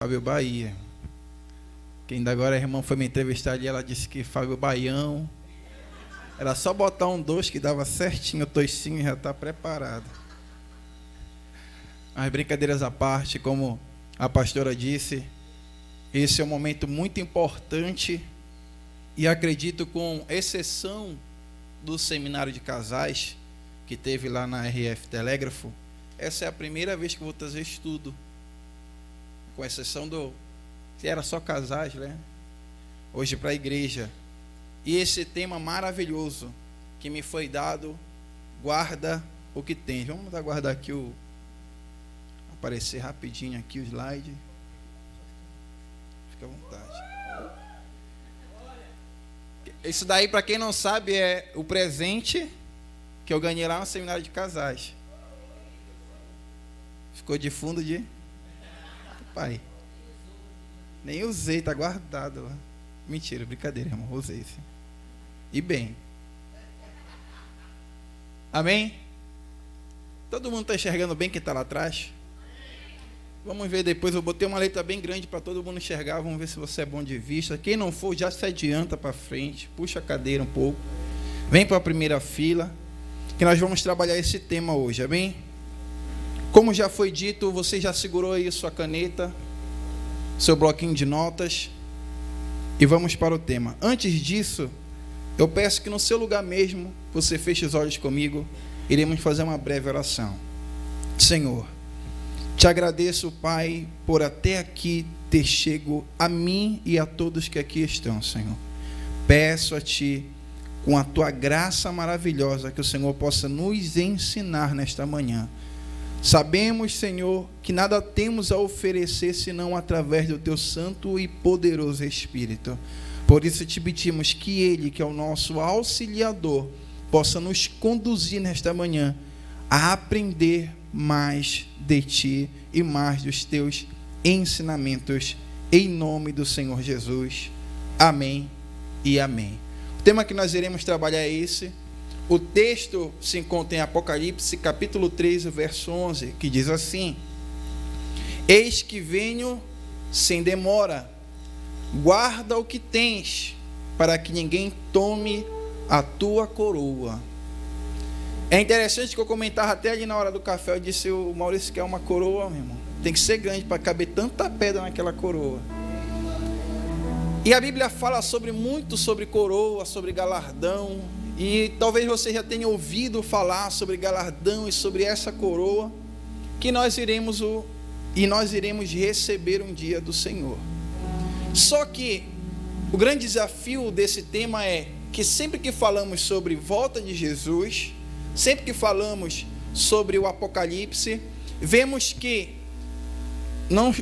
Fábio Bahia. Que ainda agora a irmã foi me entrevistar ali, ela disse que Fábio Baião. Era só botar um 2 que dava certinho, o toicinho já está preparado. As brincadeiras à parte, como a pastora disse, esse é um momento muito importante e acredito, com exceção do seminário de casais que teve lá na RF Telégrafo, essa é a primeira vez que eu vou trazer estudo, com exceção do que era só casais, né? Hoje para a igreja. E esse tema maravilhoso que me foi dado, guarda o que tem. Vamos aguardar aqui aparecer rapidinho aqui o slide. Fica à vontade. Isso daí, para quem não sabe, é o presente que eu ganhei lá no seminário de casais. Ficou de fundo de... Pai, nem usei, tá guardado. Mentira, brincadeira, irmão, usei sim. E bem. Amém? Todo mundo está enxergando bem quem está lá atrás? Vamos ver depois, eu botei uma letra bem grande para todo mundo enxergar, vamos ver se você é bom de vista. Quem não for, já se adianta para frente, puxa a cadeira um pouco, vem para a primeira fila, que nós vamos trabalhar esse tema hoje, amém? Como já foi dito, você já segurou aí sua caneta, seu bloquinho de notas, e vamos para o tema. Antes disso, eu peço que no seu lugar mesmo, você feche os olhos comigo, iremos fazer uma breve oração. Senhor, te agradeço, Pai, por até aqui ter chego a mim e a todos que aqui estão, Senhor. Peço a Ti, com a Tua graça maravilhosa, que o Senhor possa nos ensinar nesta manhã. Sabemos, Senhor, que nada temos a oferecer senão através do Teu santo e poderoso Espírito. Por isso te pedimos que Ele, que é o nosso auxiliador, possa nos conduzir nesta manhã a aprender mais de Ti e mais dos Teus ensinamentos, em nome do Senhor Jesus. Amém e amém. O tema que nós iremos trabalhar é esse. O texto se encontra em Apocalipse, capítulo 3, verso 11, que diz assim: Eis que venho sem demora, guarda o que tens, para que ninguém tome a tua coroa. É interessante que eu comentava até ali na hora do café, eu disse: o Maurício quer uma coroa, meu irmão. Tem que ser grande para caber tanta pedra naquela coroa. E a Bíblia fala muito sobre coroa, sobre galardão. E talvez você já tenha ouvido falar sobre galardão e sobre essa coroa que nós iremos receber um dia do Senhor. Só que o grande desafio desse tema é que sempre que falamos sobre volta de Jesus, sempre que falamos sobre o Apocalipse, vemos que,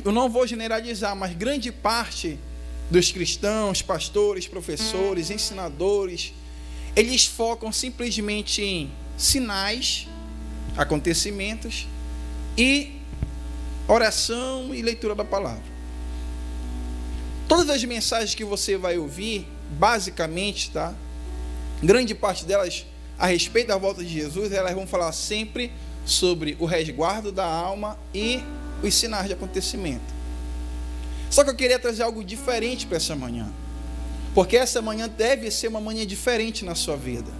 eu não vou generalizar, mas grande parte dos cristãos, pastores, professores, ensinadores, eles focam simplesmente em sinais, acontecimentos e oração e leitura da palavra. Todas as mensagens que você vai ouvir, basicamente, tá? Grande parte delas a respeito da volta de Jesus, elas vão falar sempre sobre o resguardo da alma e os sinais de acontecimento. Só que eu queria trazer algo diferente para essa manhã, porque essa manhã deve ser uma manhã diferente na sua vida.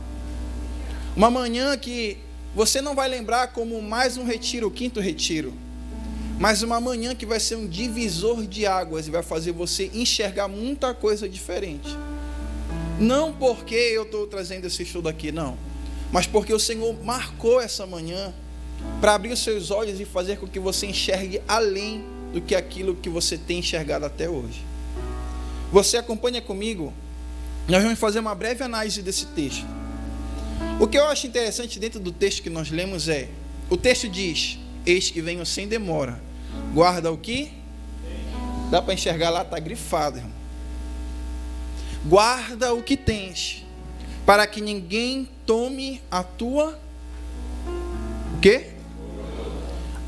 Uma manhã que você não vai lembrar como mais um retiro, o 5º retiro, mas uma manhã que vai ser um divisor de águas e vai fazer você enxergar muita coisa diferente. Não porque eu estou trazendo esse estudo aqui, não, mas porque o Senhor marcou essa manhã para abrir os seus olhos e fazer com que você enxergue além do que aquilo que você tem enxergado até hoje. Você acompanha comigo, nós vamos fazer uma breve análise desse texto. O que eu acho interessante dentro do texto que nós lemos é, o texto diz: eis que venho sem demora, guarda o que? Dá para enxergar lá, está grifado, irmão. Guarda o que tens, para que ninguém tome a tua... O quê?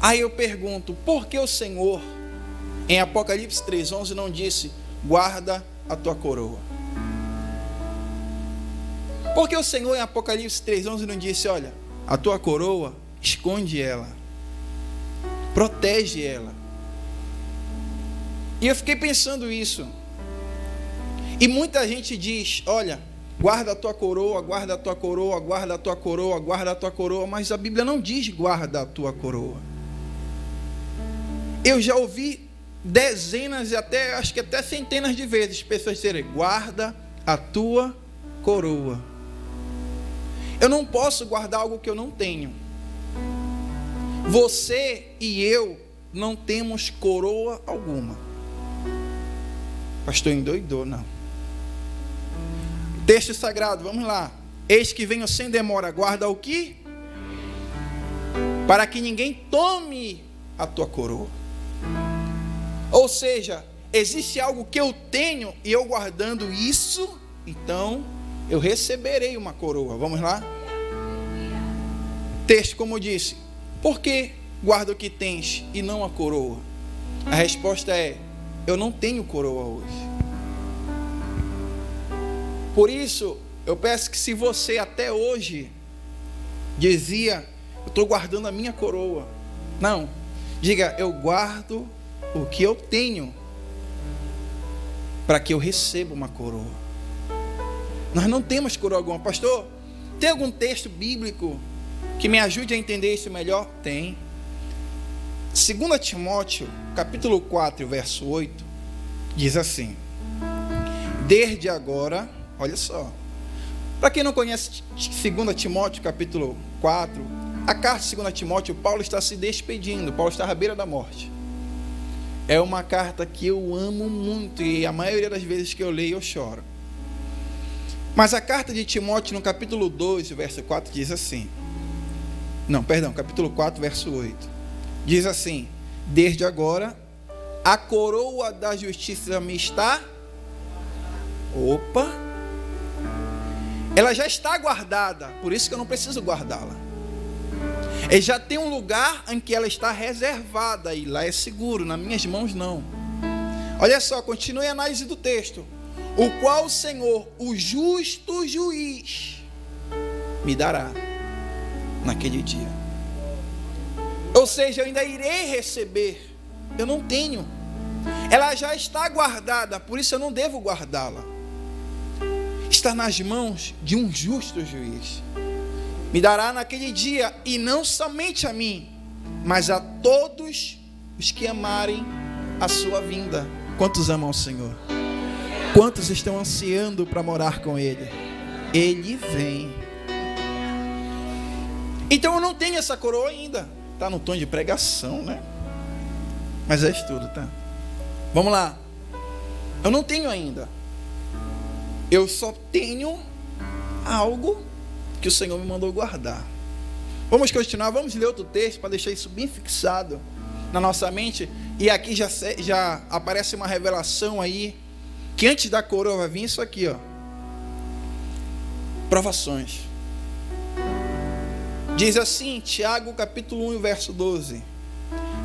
Aí eu pergunto, por que o Senhor, em Apocalipse 3:11, não disse: guarda a tua coroa? Porque o Senhor, em Apocalipse 3:11, não disse: olha, a tua coroa, esconde ela, protege ela. E eu fiquei pensando isso. E muita gente diz, olha, guarda a tua coroa, guarda a tua coroa, guarda a tua coroa, guarda a tua coroa. Mas a Bíblia não diz guarda a tua coroa. Eu já ouvi dezenas e acho que até centenas de vezes pessoas dizerem, guarda a tua coroa. Eu não posso guardar algo que eu não tenho. Você e eu não temos coroa alguma. Pastor endoidou, não. Texto sagrado, vamos lá. Eis que venho sem demora, guarda o que? Para que ninguém tome a tua coroa. Ou seja, existe algo que eu tenho e eu guardando isso, então eu receberei uma coroa. Vamos lá? Texto, como eu disse, por que guarda o que tens e não a coroa? A resposta é, eu não tenho coroa hoje. Por isso, eu peço que se você até hoje dizia, eu estou guardando a minha coroa. Não, diga, eu guardo o que eu tenho para que eu receba uma coroa. Nós não temos coroa alguma. Pastor, tem algum texto bíblico que me ajude a entender isso melhor? Tem. 2 Timóteo, capítulo 4, verso 8, diz assim: desde agora, olha só, para quem não conhece 2 Timóteo, capítulo 4, a carta de 2 Timóteo, Paulo está se despedindo, Paulo está à beira da morte. É uma carta que eu amo muito e a maioria das vezes que eu leio eu choro. Mas a carta de Timóteo, no capítulo 2, verso 4, diz assim, capítulo 4, verso 8, diz assim: desde agora a coroa da justiça me está, ela já está guardada, por isso que eu não preciso guardá-la. Ele já tem um lugar em que ela está reservada e lá é seguro, nas minhas mãos não. Olha só, continue a análise do texto. O qual o Senhor, o justo juiz, me dará naquele dia. Ou seja, eu ainda irei receber. Eu não tenho. Ela já está guardada, por isso eu não devo guardá-la. Está nas mãos de um justo juiz. Me dará naquele dia, e não somente a mim, mas a todos os que amarem a sua vinda. Quantos amam o Senhor? Quantos estão ansiando para morar com Ele? Ele vem. Então eu não tenho essa coroa ainda. Está no tom de pregação, né? Mas é estudo, tá? Vamos lá. Eu não tenho ainda. Eu só tenho algo que o Senhor me mandou guardar. Vamos continuar, vamos ler outro texto para deixar isso bem fixado na nossa mente. E aqui já aparece uma revelação aí, que antes da coroa vai vir isso aqui, ó. Provações. Diz assim, Tiago capítulo 1, verso 12: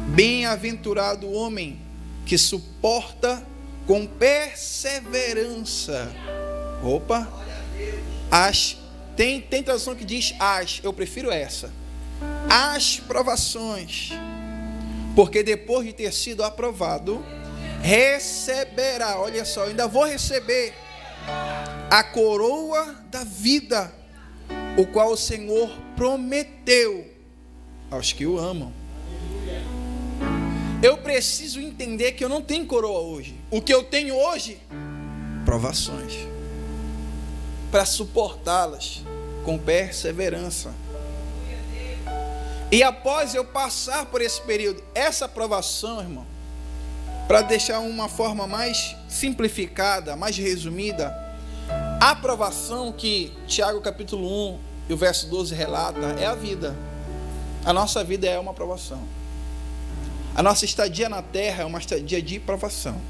bem-aventurado o homem que suporta com perseverança. Tem tradução que diz eu prefiro essa. As provações, porque depois de ter sido aprovado, receberá, olha só, eu ainda vou receber a coroa da vida, o qual o Senhor prometeu aos que o amam. Eu preciso entender que eu não tenho coroa hoje. O que eu tenho hoje? Provações, para suportá-las com perseverança. E após eu passar por esse período, essa provação, irmão, para deixar uma forma mais simplificada, mais resumida, a provação que Tiago capítulo 1 e o verso 12 relata é a vida. A nossa vida é uma provação. A nossa estadia na terra é uma estadia de provação.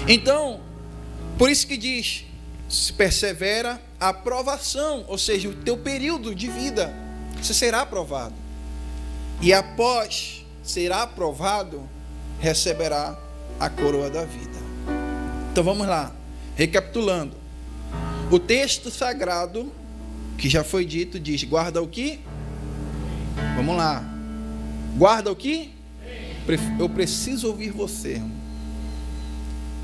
Então, por isso que diz, se persevera a provação, ou seja, o teu período de vida, você será aprovado. E após será aprovado, receberá a coroa da vida. Então vamos lá, recapitulando. O texto sagrado, que já foi dito, diz, guarda o que? Vamos lá. Guarda o que? Eu preciso ouvir você.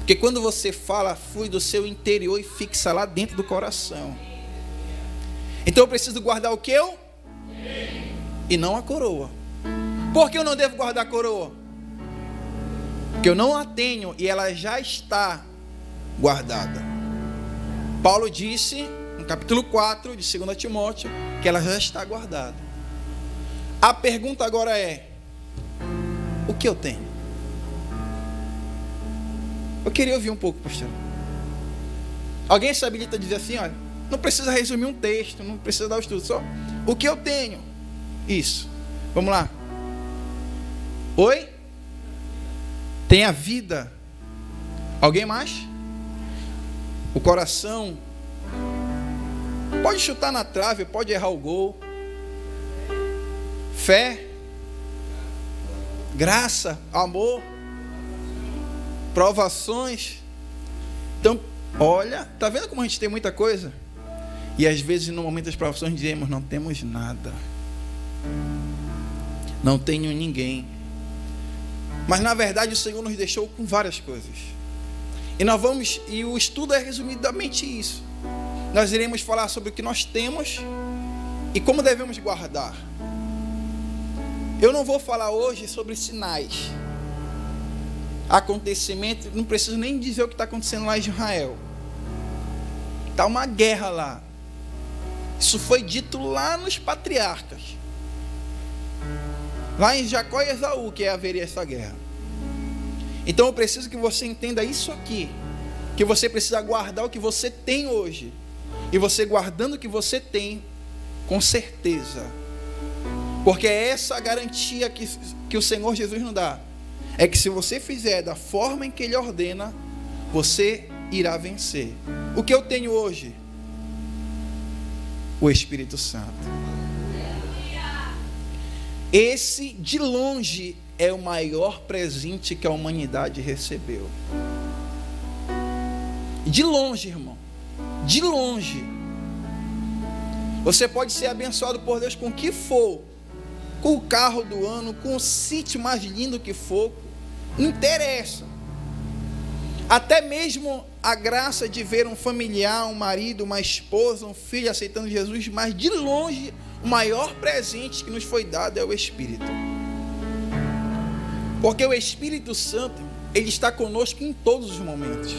Porque quando você fala, flui do seu interior e fixa lá dentro do coração. Então eu preciso guardar o que eu? E não a coroa. Por que eu não devo guardar a coroa? Porque eu não a tenho e ela já está guardada. Paulo disse, no capítulo 4 de 2 Timóteo, que ela já está guardada. A pergunta agora é: o que eu tenho? Eu queria ouvir um pouco, pastor. Alguém se habilita a dizer assim, olha, não precisa resumir um texto, não precisa dar o estudo, só o que eu tenho. Isso. Vamos lá. Oi? Tem a vida. Alguém mais? O coração. Pode chutar na trave, pode errar o gol. Fé. Graça, amor. Provações. Então, olha, tá vendo como a gente tem muita coisa? E às vezes no momento das provações dizemos, não temos nada. Não tenho ninguém. Mas na verdade o Senhor nos deixou com várias coisas. E o estudo é resumidamente isso. Nós iremos falar sobre o que nós temos e como devemos guardar. Eu não vou falar hoje sobre sinais, acontecimentos, não preciso nem dizer o que está acontecendo lá em Israel. Está uma guerra lá. Isso foi dito lá nos patriarcas. Lá em Jacó e Esaú que haveria essa guerra. Então eu preciso que você entenda isso aqui. Que você precisa guardar o que você tem hoje. E você guardando o que você tem, com certeza. Porque é essa a garantia que o Senhor Jesus nos dá. É que se você fizer da forma em que Ele ordena, você irá vencer. O que eu tenho hoje? O Espírito Santo. Esse, de longe, é o maior presente que a humanidade recebeu. De longe, irmão. De longe. Você pode ser abençoado por Deus com o que for. Com o carro do ano, com o sítio mais lindo que for. Não interessa. Até mesmo a graça de ver um familiar, um marido, uma esposa, um filho aceitando Jesus. Mas de longe, o maior presente que nos foi dado é o Espírito. Porque o Espírito Santo, Ele está conosco em todos os momentos.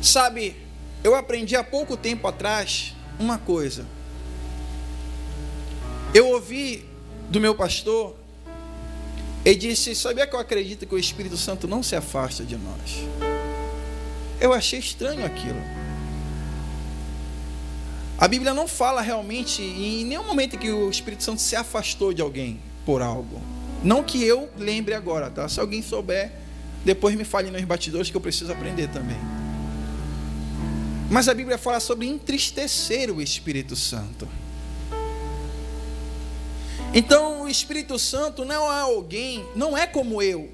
Sabe, eu aprendi há pouco tempo atrás uma coisa. Eu ouvi do meu pastor, ele disse, sabia que eu acredito que o Espírito Santo não se afasta de nós? Eu achei estranho aquilo. A Bíblia não fala realmente em nenhum momento que o Espírito Santo se afastou de alguém por algo. Não que eu lembre agora, tá? Se alguém souber, depois me fale nos bastidores que eu preciso aprender também. Mas a Bíblia fala sobre entristecer o Espírito Santo. Então o Espírito Santo não é alguém, não é como eu.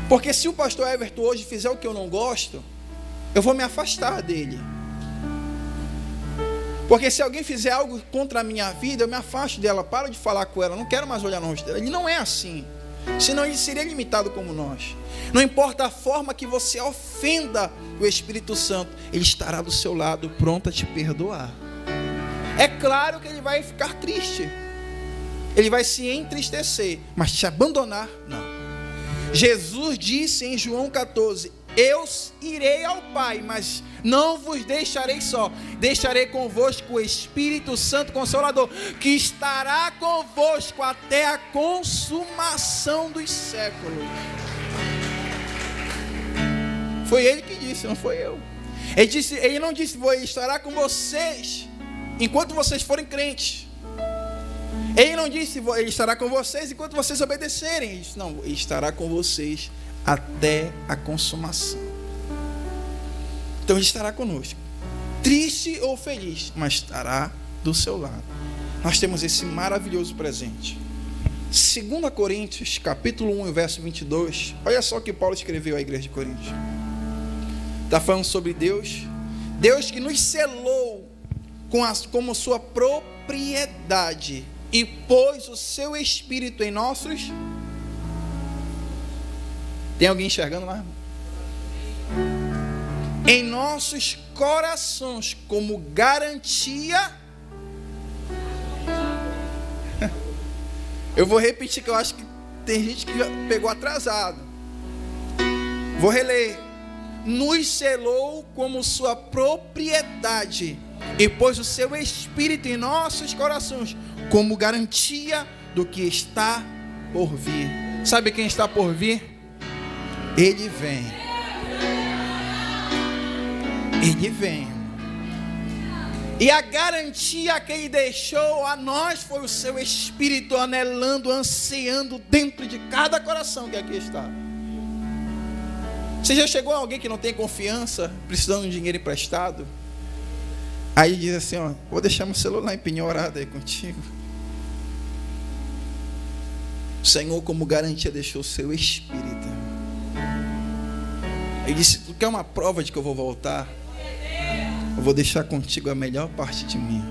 Porque se o pastor Everton hoje fizer o que eu não gosto, eu vou me afastar dele. Porque se alguém fizer algo contra a minha vida, eu me afasto dela, paro de falar com ela, não quero mais olhar no rosto dela. Ele não é assim. Senão ele seria limitado como nós. Não importa a forma que você ofenda o Espírito Santo, ele estará do seu lado, pronto a te perdoar. É claro que ele vai ficar triste, ele vai se entristecer, mas te abandonar, não. Jesus disse em João 14, eu irei ao Pai, mas não vos deixarei só, deixarei convosco o Espírito Santo Consolador, que estará convosco até a consumação dos séculos. Foi ele que disse, não foi eu. Ele não disse, ele estará com vocês enquanto vocês forem crentes. Ele não disse, ele estará com vocês enquanto vocês obedecerem. Ele disse, não, ele estará com vocês até a consumação. Então ele estará conosco, triste ou feliz, mas estará do seu lado. Nós temos esse maravilhoso presente. 2 Coríntios, capítulo 1, verso 22. Olha só o que Paulo escreveu à igreja de Coríntios. Está falando sobre Deus. Deus que nos selou como sua propriedade e pôs o seu Espírito em nossos. Tem alguém enxergando lá? Em nossos corações, como garantia. Eu vou repetir, que eu acho que tem gente que já pegou atrasado. Vou reler. Nos selou como sua propriedade e pôs o seu Espírito em nossos corações como garantia do que está por vir. Sabe quem está por vir? Ele vem. Ele vem. E a garantia que Ele deixou a nós foi o seu Espírito anelando, ansiando dentro de cada coração que aqui está. Você já chegou a alguém que não tem confiança, precisando de dinheiro emprestado? Aí diz assim, ó, vou deixar meu celular empenhorado aí contigo. O Senhor, como garantia, deixou o seu Espírito. Ele disse, tu quer uma prova de que eu vou voltar? Eu vou deixar contigo a melhor parte de mim.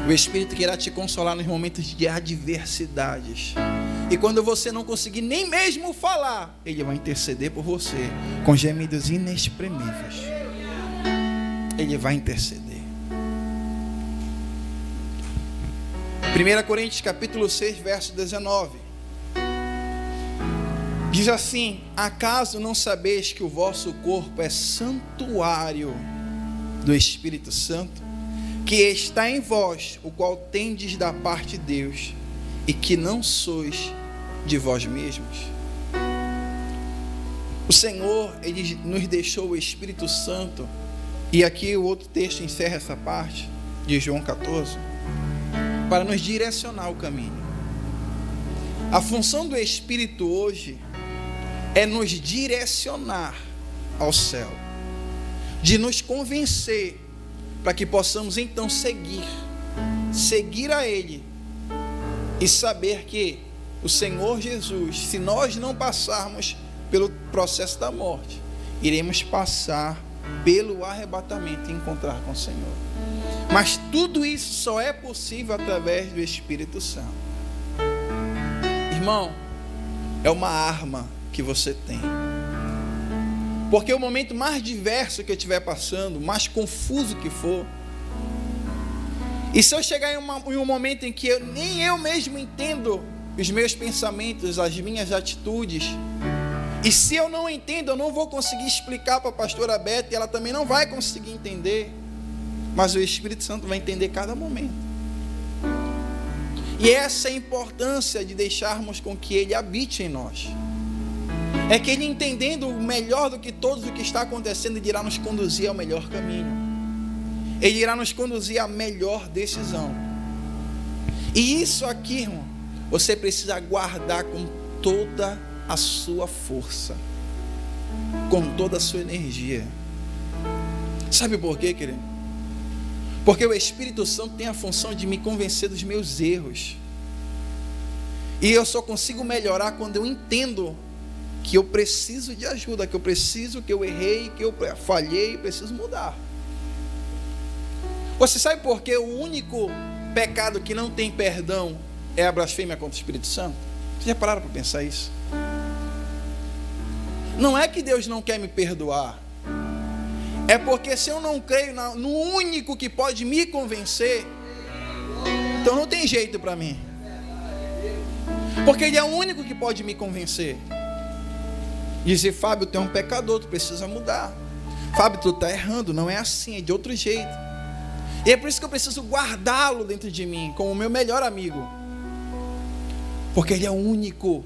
O Espírito que irá te consolar nos momentos de adversidades. E quando você não conseguir nem mesmo falar, Ele vai interceder por você com gemidos inexprimíveis. Ele vai interceder. 1 Coríntios capítulo 6, verso 19. Diz assim: acaso não sabeis que o vosso corpo é santuário do Espírito Santo, que está em vós, o qual tendes da parte de Deus, e que não sois de vós mesmos? O Senhor, Ele nos deixou o Espírito Santo, e aqui o outro texto encerra essa parte, de João 14, para nos direcionar o caminho. A função do Espírito hoje é nos direcionar ao céu, de nos convencer, para que possamos então seguir a Ele, e saber que o Senhor Jesus, se nós não passarmos pelo processo da morte, iremos passar pelo arrebatamento e encontrar com o Senhor. Mas tudo isso só é possível através do Espírito Santo. Irmão, é uma arma que você tem. Porque o momento mais diverso que eu estiver passando, mais confuso que for, e se eu chegar em um momento em que nem eu mesmo entendo os meus pensamentos, as minhas atitudes, e se eu não entendo, eu não vou conseguir explicar para a pastora Beth, e ela também não vai conseguir entender, mas o Espírito Santo vai entender cada momento. E essa é a importância de deixarmos com que Ele habite em nós. É que Ele, entendendo o melhor do que todos o que está acontecendo, Ele irá nos conduzir ao melhor caminho. Ele irá nos conduzir à melhor decisão. E isso aqui, irmão, você precisa guardar com toda a sua força, com toda a sua energia. Sabe por quê, querido? Porque o Espírito Santo tem a função de me convencer dos meus erros. E eu só consigo melhorar quando eu entendo que eu preciso de ajuda, que eu errei, que eu falhei, preciso mudar. Você sabe por que o único pecado que não tem perdão é a blasfêmia contra o Espírito Santo? Vocês já pararam para pensar isso? Não é que Deus não quer me perdoar. É porque se eu não creio no único que pode me convencer, então não tem jeito para mim. Porque Ele é o único que pode me convencer. Dizer, Fábio, tu é um pecador, tu precisa mudar. Fábio, tu está errando, não é assim, é de outro jeito. E é por isso que eu preciso guardá-lo dentro de mim, como o meu melhor amigo. Porque Ele é o único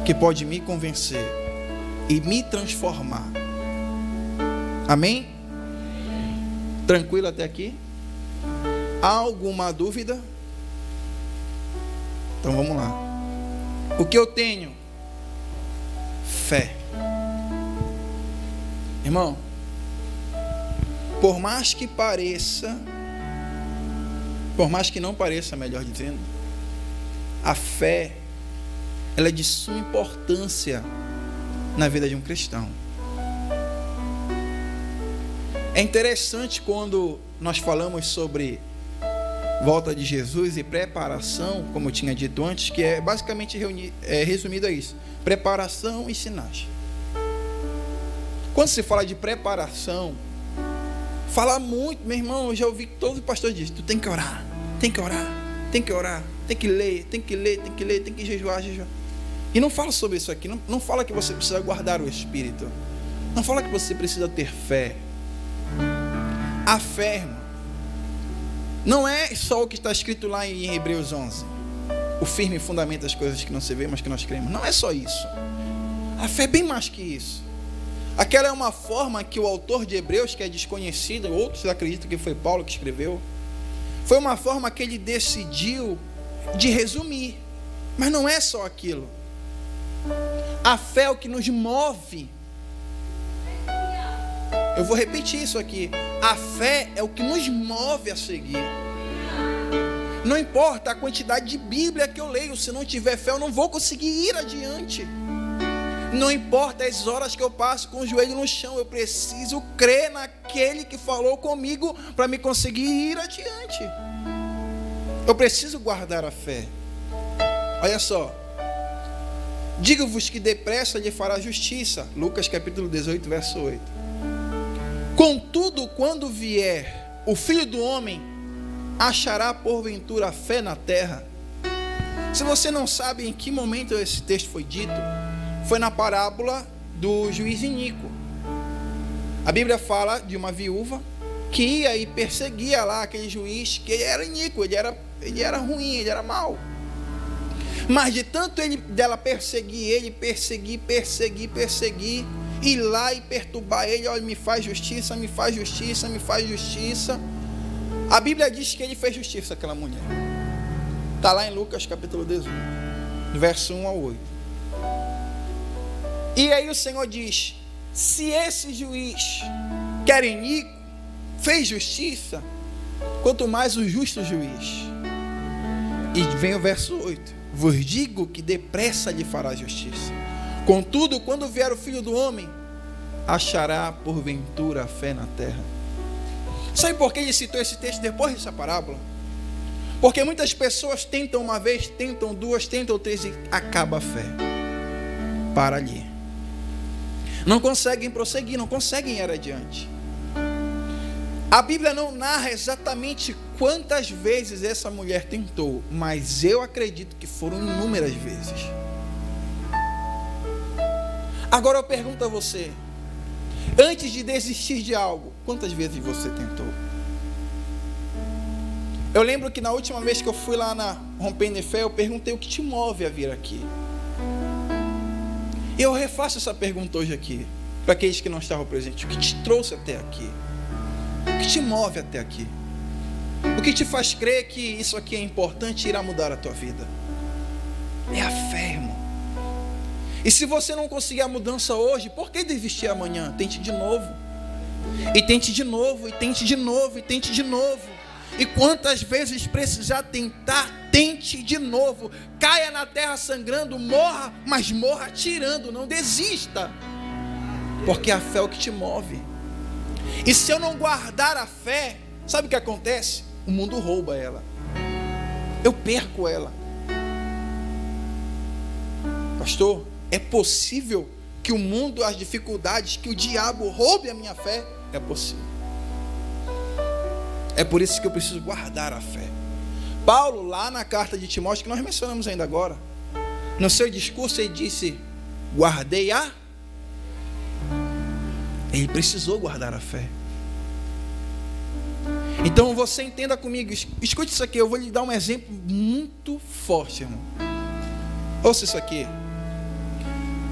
que pode me convencer e me transformar. Amém? Tranquilo até aqui? Há alguma dúvida? Então vamos lá. O que eu tenho? Fé. Irmão, por mais que não pareça, melhor dizendo, a fé, ela é de suma importância na vida de um cristão. É interessante quando nós falamos sobre volta de Jesus e preparação, como eu tinha dito antes, que é basicamente resumido a isso: preparação e sinais. Quando se fala de preparação, fala muito, meu irmão, eu já ouvi que todo pastor diz: tu tem que orar, tem que orar, tem que orar, tem que ler, tem que ler, tem que ler, tem que jejuar. E não fala sobre isso aqui, não fala que você precisa guardar o Espírito, não fala que você precisa ter fé. A fé, irmão, não é só o que está escrito lá em Hebreus 11, o firme fundamento das coisas que não se vê, mas que nós cremos. Não é só isso. A fé é bem mais que isso. Aquela é uma forma que o autor de Hebreus, que é desconhecido, outros acreditam que foi Paulo que escreveu, foi uma forma que ele decidiu de resumir. Mas não é só aquilo. A fé é o que nos move. Eu vou repetir isso aqui. A fé é o que nos move a seguir. Não importa a quantidade de Bíblia que eu leio, se não tiver fé eu não vou conseguir ir adiante. Não importa as horas que eu passo com o joelho no chão, eu preciso crer naquele que falou comigo para me conseguir ir adiante. Eu preciso guardar a fé. Olha só. Digo-vos que depressa lhe fará justiça. Lucas capítulo 18, verso 8. Contudo, quando vier o Filho do Homem, achará porventura fé na terra? Se você não sabe em que momento esse texto foi dito, foi na parábola do juiz iníquo. A Bíblia fala de uma viúva que ia e perseguia lá aquele juiz, que ele era iníquo, ele era ruim, ele era mau. Mas de tanto dela perseguir ele, perseguir, ir lá e perturbar ele: olha, me faz justiça, me faz justiça, me faz justiça. A Bíblia diz que ele fez justiça àquela mulher. Está lá em Lucas capítulo 18, verso 1 ao 8. E aí o Senhor diz: se esse juiz, que era iníquo, fez justiça, quanto mais o justo juiz. E vem o verso 8: vos digo que depressa lhe fará justiça. Contudo, quando vier o Filho do Homem, achará porventura fé na terra? Sabe por que ele citou esse texto depois dessa parábola? Porque muitas pessoas tentam uma vez, tentam duas, tentam três e acaba a fé. Para ali. Não conseguem prosseguir, não conseguem ir adiante. A Bíblia não narra exatamente quantas vezes essa mulher tentou, mas eu acredito que foram inúmeras vezes. Agora eu pergunto a você: antes de desistir de algo, quantas vezes você tentou? Eu lembro que na última vez que eu fui lá na Rompendo em Fé, eu perguntei: o que te move a vir aqui? E eu refaço essa pergunta hoje aqui, para aqueles que não estavam presentes: o que te trouxe até aqui? O que te move até aqui? O que te faz crer que isso aqui é importante e irá mudar a tua vida? É a fé, irmão. E se você não conseguir a mudança hoje, por que desistir amanhã? Tente de novo. E tente de novo, e tente de novo, e tente de novo. E quantas vezes precisar tentar, tente de novo. Caia na terra sangrando, morra, mas morra tirando, não desista. Porque a fé é o que te move. E se eu não guardar a fé, sabe o que acontece? O mundo rouba ela. Eu perco ela. Pastor, é possível que o mundo, as dificuldades, que o diabo roube a minha fé? É possível. É por isso que eu preciso guardar a fé. Paulo, lá na carta de Timóteo, que nós mencionamos ainda agora, no seu discurso ele disse: guardei a... Ele precisou guardar a fé. Então você entenda comigo, escute isso aqui, eu vou lhe dar um exemplo muito forte, irmão. Ouça isso aqui.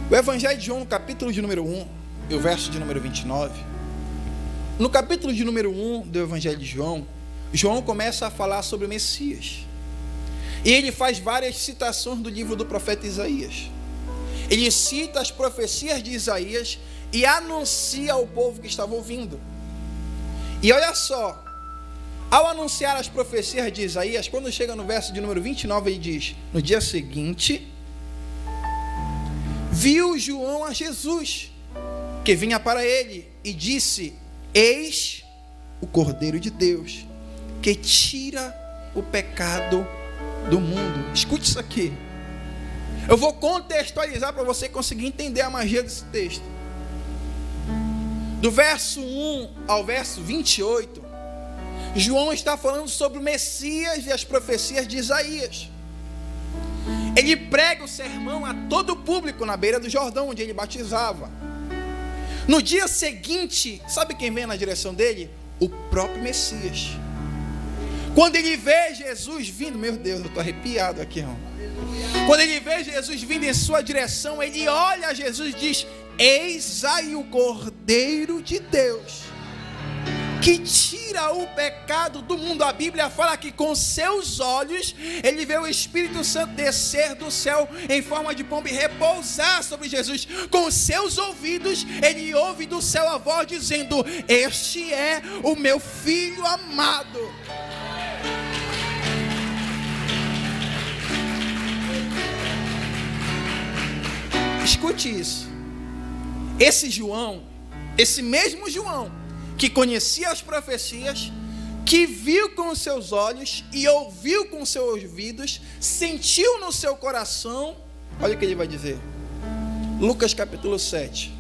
O Evangelho de João, no capítulo de número 1, e o verso de número 29. No capítulo de número 1 do Evangelho de João, João começa a falar sobre o Messias. E ele faz várias citações do livro do profeta Isaías. Ele cita as profecias de Isaías e anuncia ao povo que estava ouvindo. E olha só, ao anunciar as profecias de Isaías, quando chega no verso de número 29, ele diz: no dia seguinte, viu João a Jesus, que vinha para ele, e disse: eis o Cordeiro de Deus, que tira o pecado do mundo. Escute isso aqui. Eu vou contextualizar para você conseguir entender a magia desse texto. Do verso 1 ao verso 28, João está falando sobre o Messias e as profecias de Isaías. Ele prega o sermão a todo o público na beira do Jordão, onde ele batizava. No dia seguinte, sabe quem vem na direção dele? O próprio Messias. Quando ele vê Jesus vindo, meu Deus, eu estou arrepiado aqui, irmão. Quando ele vê Jesus vindo em sua direção, ele olha a Jesus e diz: eis aí o Cordeiro de Deus, que tira o pecado do mundo. A Bíblia fala que com seus olhos ele vê o Espírito Santo descer do céu em forma de pomba e repousar sobre Jesus. Com seus ouvidos ele ouve do céu a voz dizendo: este é o meu filho amado. Escute isso. Esse João, esse mesmo João, que conhecia as profecias, que viu com os seus olhos e ouviu com os seus ouvidos, sentiu no seu coração, olha o que ele vai dizer. Lucas capítulo 7.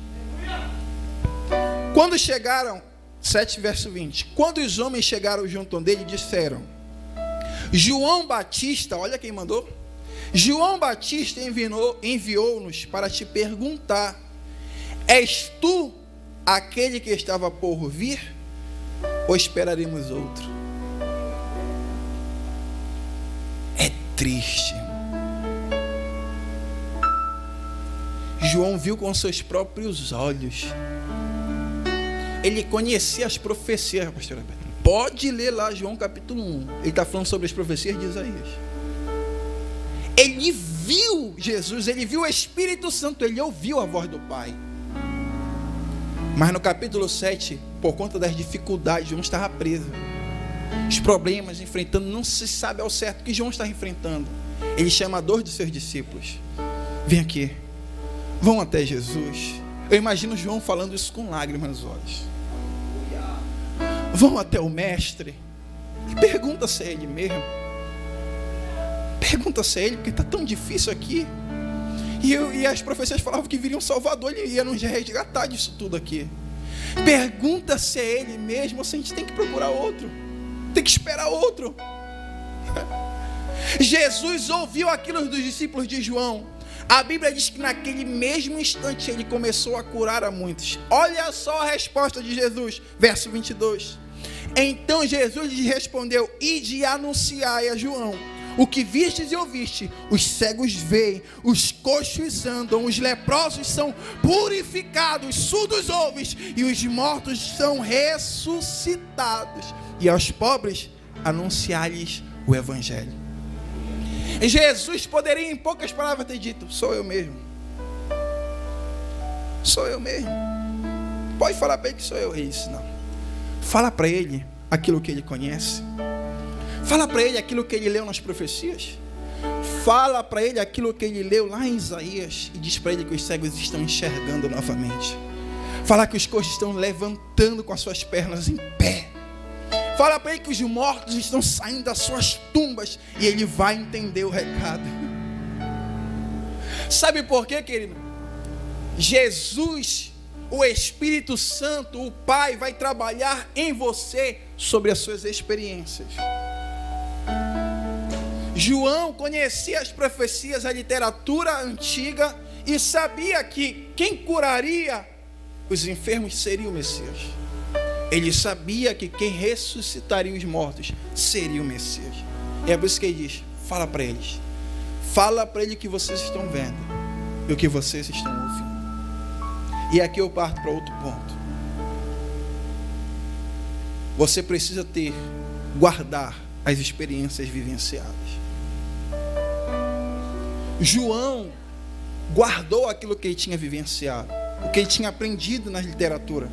Quando chegaram, 7 verso 20, quando os homens chegaram junto dele, disseram: João Batista, olha quem mandou, João Batista enviou-nos para te perguntar: és tu aquele que estava por vir, ou esperaremos outro? É triste. João viu com seus próprios olhos. Ele conhecia as profecias, pastor Alberto. Pode ler lá João capítulo 1. Ele está falando sobre as profecias de Isaías. Ele viu Jesus, ele viu o Espírito Santo, ele ouviu a voz do Pai. Mas no capítulo 7, por conta das dificuldades, João estava preso. Os problemas enfrentando, não se sabe ao certo o que João está enfrentando. Ele chama 2 dos seus discípulos: vem aqui, vão até Jesus. Eu imagino João falando isso com lágrimas nos olhos. Vão até o mestre e pergunta se é ele mesmo. Pergunta se é ele, porque está tão difícil aqui. E as profecias falavam que viria um Salvador, ele ia nos resgatar disso tudo aqui. Pergunta se é ele mesmo, ou se a gente tem que procurar outro, tem que esperar outro. Jesus ouviu aquilo dos discípulos de João. A Bíblia diz que naquele mesmo instante ele começou a curar a muitos. Olha só a resposta de Jesus, verso 22. Então Jesus lhes respondeu: ide e anunciai a João o que vistes e ouviste: os cegos veem, os coxos andam, os leprosos são purificados, os surdos ouvem, e os mortos são ressuscitados, e aos pobres anunciar-lhes o Evangelho. Jesus poderia em poucas palavras ter dito: sou eu mesmo. Sou eu mesmo. Pode falar para ele que sou eu. Ele disse: não. Fala para ele aquilo que ele conhece. Fala para ele aquilo que ele leu nas profecias. Fala para ele aquilo que ele leu lá em Isaías. E diz para ele que os cegos estão enxergando novamente. Fala que os coxos estão levantando com as suas pernas em pé. Fala para ele que os mortos estão saindo das suas tumbas. E ele vai entender o recado. Sabe por quê, querido? Jesus, o Espírito Santo, o Pai, vai trabalhar em você sobre as suas experiências. João conhecia as profecias, a literatura antiga, e sabia que quem curaria os enfermos seria o Messias. Ele sabia que quem ressuscitaria os mortos seria o Messias. É por isso que ele diz: fala para eles. Fala para ele o que vocês estão vendo e o que vocês estão ouvindo. E aqui eu parto para outro ponto. Você precisa guardar as experiências vivenciadas. João guardou aquilo que ele tinha vivenciado, o que ele tinha aprendido na literatura,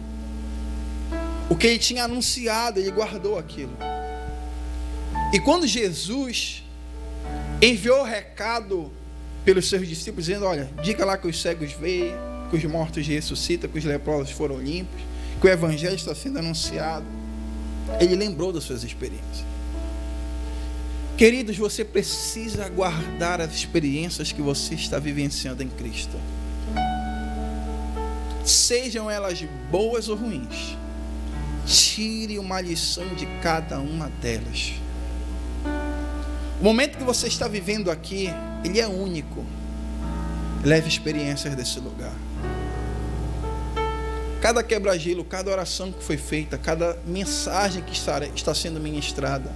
o que ele tinha anunciado, ele guardou aquilo. E quando Jesus enviou o recado pelos seus discípulos, dizendo: olha, diga lá que os cegos veem, que os mortos ressuscitam, que os leprosos foram limpos, que o Evangelho está sendo anunciado, ele lembrou das suas experiências. Queridos, você precisa guardar as experiências que você está vivenciando em Cristo. Sejam elas boas ou ruins, tire uma lição de cada uma delas. O momento que você está vivendo aqui, ele é único. Leve experiências desse lugar. Cada quebra-gelo, cada oração que foi feita, cada mensagem que está sendo ministrada,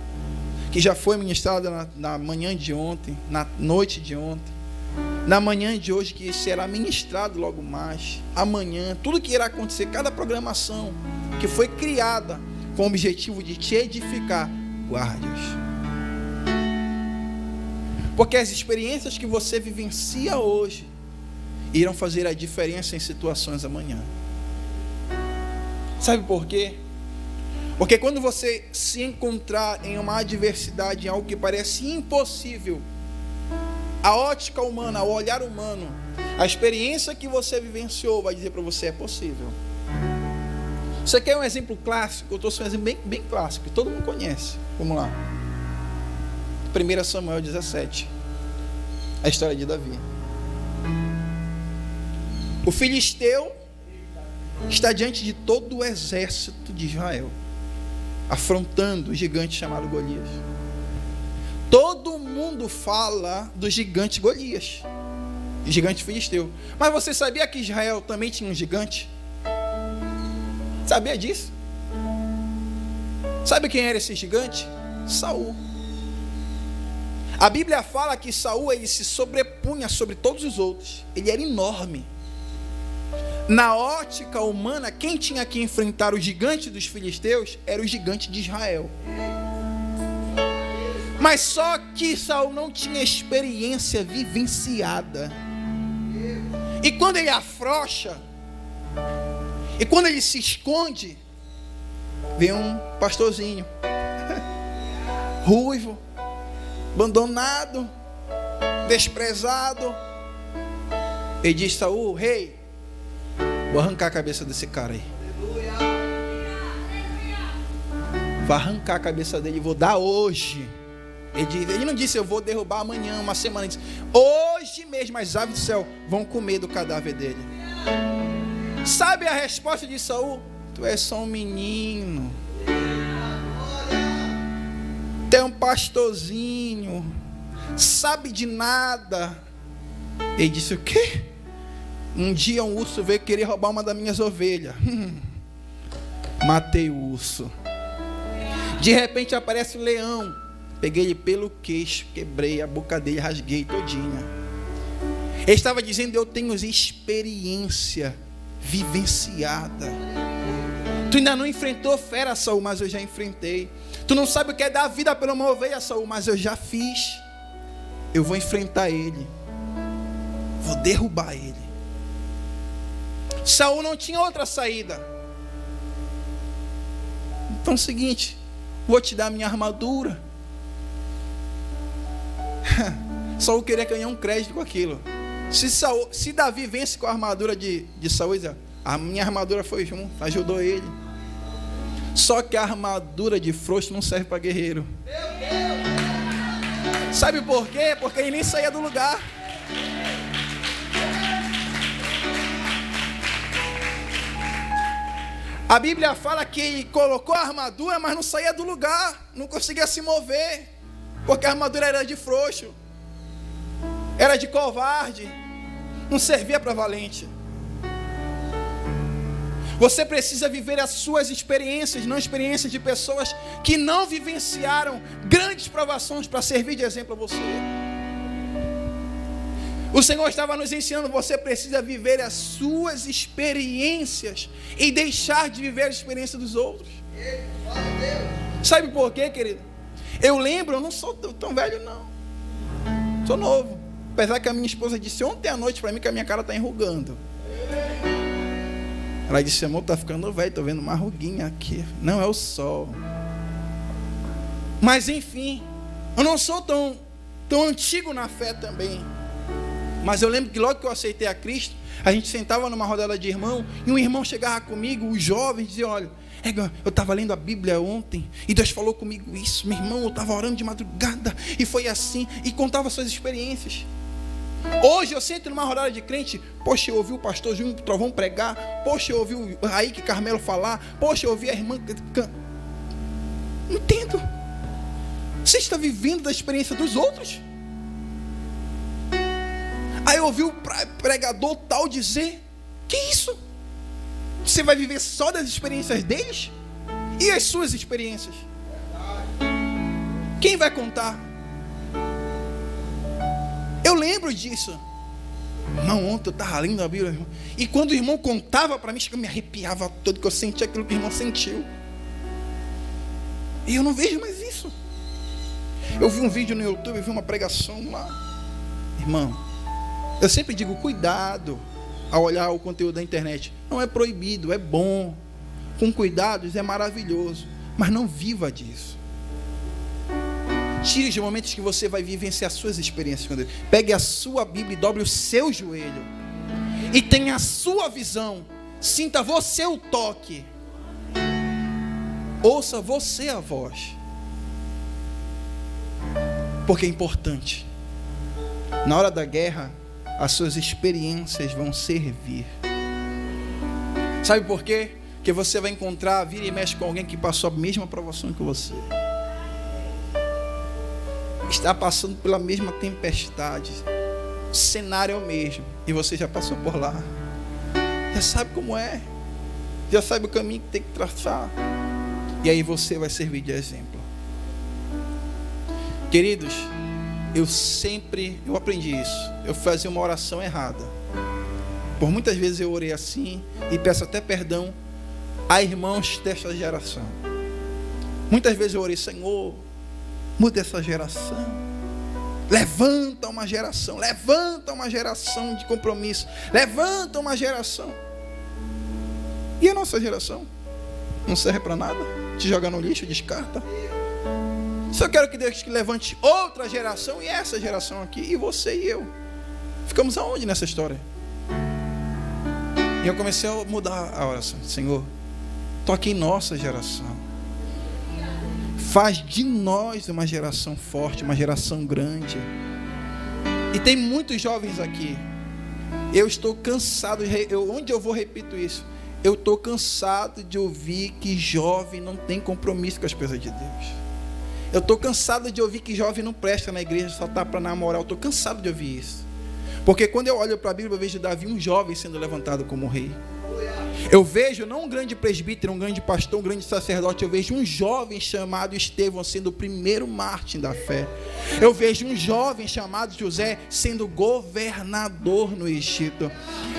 que já foi ministrada na manhã de ontem, na noite de ontem, na manhã de hoje, que será ministrado logo mais, amanhã, tudo que irá acontecer, cada programação que foi criada com o objetivo de te edificar, guarde-os. Porque as experiências que você vivencia hoje irão fazer a diferença em situações amanhã. Sabe por quê? Porque quando você se encontrar em uma adversidade, em algo que parece impossível, a ótica humana, o olhar humano, a experiência que você vivenciou vai dizer para você: é possível. Você quer um exemplo clássico? Eu trouxe um exemplo bem clássico, que todo mundo conhece. Vamos lá. 1 Samuel 17. A história de Davi. O filisteu está diante de todo o exército de Israel, afrontando o gigante chamado Golias. Todo mundo fala do gigante Golias, o gigante filisteu. Mas você sabia que Israel também tinha um gigante? Sabia disso? Sabe quem era esse gigante? Saul. A Bíblia fala que Saul, ele se sobrepunha sobre todos os outros. Ele era enorme. Na ótica humana, quem tinha que enfrentar o gigante dos filisteus era o gigante de Israel. Mas só que Saul não tinha experiência vivenciada. E quando ele afrouxa, e quando ele se esconde, vem um pastorzinho ruivo, abandonado, desprezado. Ele diz: Saul, rei, vou arrancar a cabeça desse cara aí. Vou arrancar a cabeça dele e vou dar hoje. Ele não disse: eu vou derrubar amanhã, uma semana. Ele disse: hoje mesmo as aves do céu vão comer do cadáver dele. Sabe a resposta de Saul? Tu és só um menino. Tu é um pastorzinho. Sabe de nada. Ele disse: o quê? Um dia um urso veio querer roubar uma das minhas ovelhas. Matei o urso. De repente aparece o leão. Peguei ele pelo queixo, quebrei a boca dele, rasguei todinha. Ele estava dizendo: eu tenho experiência vivenciada. Tu ainda não enfrentou fera, Saul, mas eu já enfrentei. Tu não sabe o que é dar vida pela uma ovelha, Saul, mas eu já fiz. Eu vou enfrentar ele. Vou derrubar ele. Saul não tinha outra saída. Então é o seguinte: vou te dar a minha armadura. Saul queria ganhar um crédito com aquilo. Se Davi vence com a armadura de Saul, a minha armadura foi junto, ajudou ele. Só que a armadura de frouxo não serve para guerreiro. Sabe por quê? Porque ele nem saía do lugar. A Bíblia fala que ele colocou a armadura, mas não saía do lugar, não conseguia se mover, porque a armadura era de frouxo, era de covarde, não servia para valente. Você precisa viver as suas experiências, não experiências de pessoas que não vivenciaram grandes provações para servir de exemplo a você. O Senhor estava nos ensinando: você precisa viver as suas experiências e deixar de viver a experiência dos outros. Sabe por quê, querido? Eu lembro, eu não sou tão velho não, sou novo. Apesar que a minha esposa disse ontem à noite para mim que a minha cara está enrugando. Ela disse: amor, tá ficando velho, tô vendo uma ruguinha aqui. Não, é o sol. Mas enfim, eu não sou tão antigo na fé também. Mas eu lembro que logo que eu aceitei a Cristo, a gente sentava numa rodada de irmão, e um irmão chegava comigo, os jovens, dizia: olha, eu estava lendo a Bíblia ontem, e Deus falou comigo isso, meu irmão, eu estava orando de madrugada, e foi assim, e contava suas experiências. Hoje eu sento numa rodada de crente, poxa, eu ouvi o pastor Júnior Trovão pregar, poxa, eu ouvi o Raíque Carmelo falar, poxa, eu ouvi a irmã... Não entendo. Você está vivendo da experiência dos outros? Aí eu ouvi o pregador tal dizer: que isso? Você vai viver só das experiências deles? E as suas experiências? Quem vai contar? Eu lembro disso. Irmão, ontem eu estava lendo a Bíblia, irmão, e quando o irmão contava para mim, eu me arrepiava todo, que eu sentia aquilo que o irmão sentiu. E eu não vejo mais isso. Eu vi um vídeo no YouTube, eu vi uma pregação lá. Irmão, eu sempre digo, cuidado ao olhar o conteúdo da internet. Não é proibido, é bom. Com cuidados é maravilhoso. Mas não viva disso. Tire os momentos que você vai vivenciar as suas experiências com Deus. Pegue a sua Bíblia e dobre o seu joelho. E tenha a sua visão. Sinta você o toque. Ouça você a voz. Porque é importante. Na hora da guerra, as suas experiências vão servir. Sabe por quê? Porque você vai encontrar, vira e mexe com alguém que passou a mesma provação que você. Está passando pela mesma tempestade. O cenário é o mesmo. E você já passou por lá. Já sabe como é. Já sabe o caminho que tem que traçar. E aí você vai servir de exemplo. Queridos, eu aprendi isso. Eu fazia uma oração errada. Por muitas vezes eu orei assim, e peço até perdão a irmãos desta geração. Muitas vezes eu orei: Senhor, muda essa geração. Levanta uma geração de compromisso. Levanta uma geração. E a nossa geração? Não serve para nada? Te joga no lixo, descarta. Só quero que Deus levante outra geração, e essa geração aqui, e você e eu. Ficamos aonde nessa história? E eu comecei a mudar a oração. Senhor, toque em nossa geração. Faz de nós uma geração forte, uma geração grande. E tem muitos jovens aqui. Eu estou cansado, onde eu vou repito isso. Eu estou cansado de ouvir que jovem não tem compromisso com as coisas de Deus. Eu estou cansado de ouvir que jovem não presta na igreja, só está para namorar. Eu estou cansado de ouvir isso. Porque quando eu olho para a Bíblia, eu vejo Davi, um jovem, sendo levantado como rei. Eu vejo não um grande presbítero, um grande pastor, um grande sacerdote. Eu vejo um jovem chamado Estevão sendo o primeiro mártir da fé. Eu vejo um jovem chamado José sendo governador no Egito.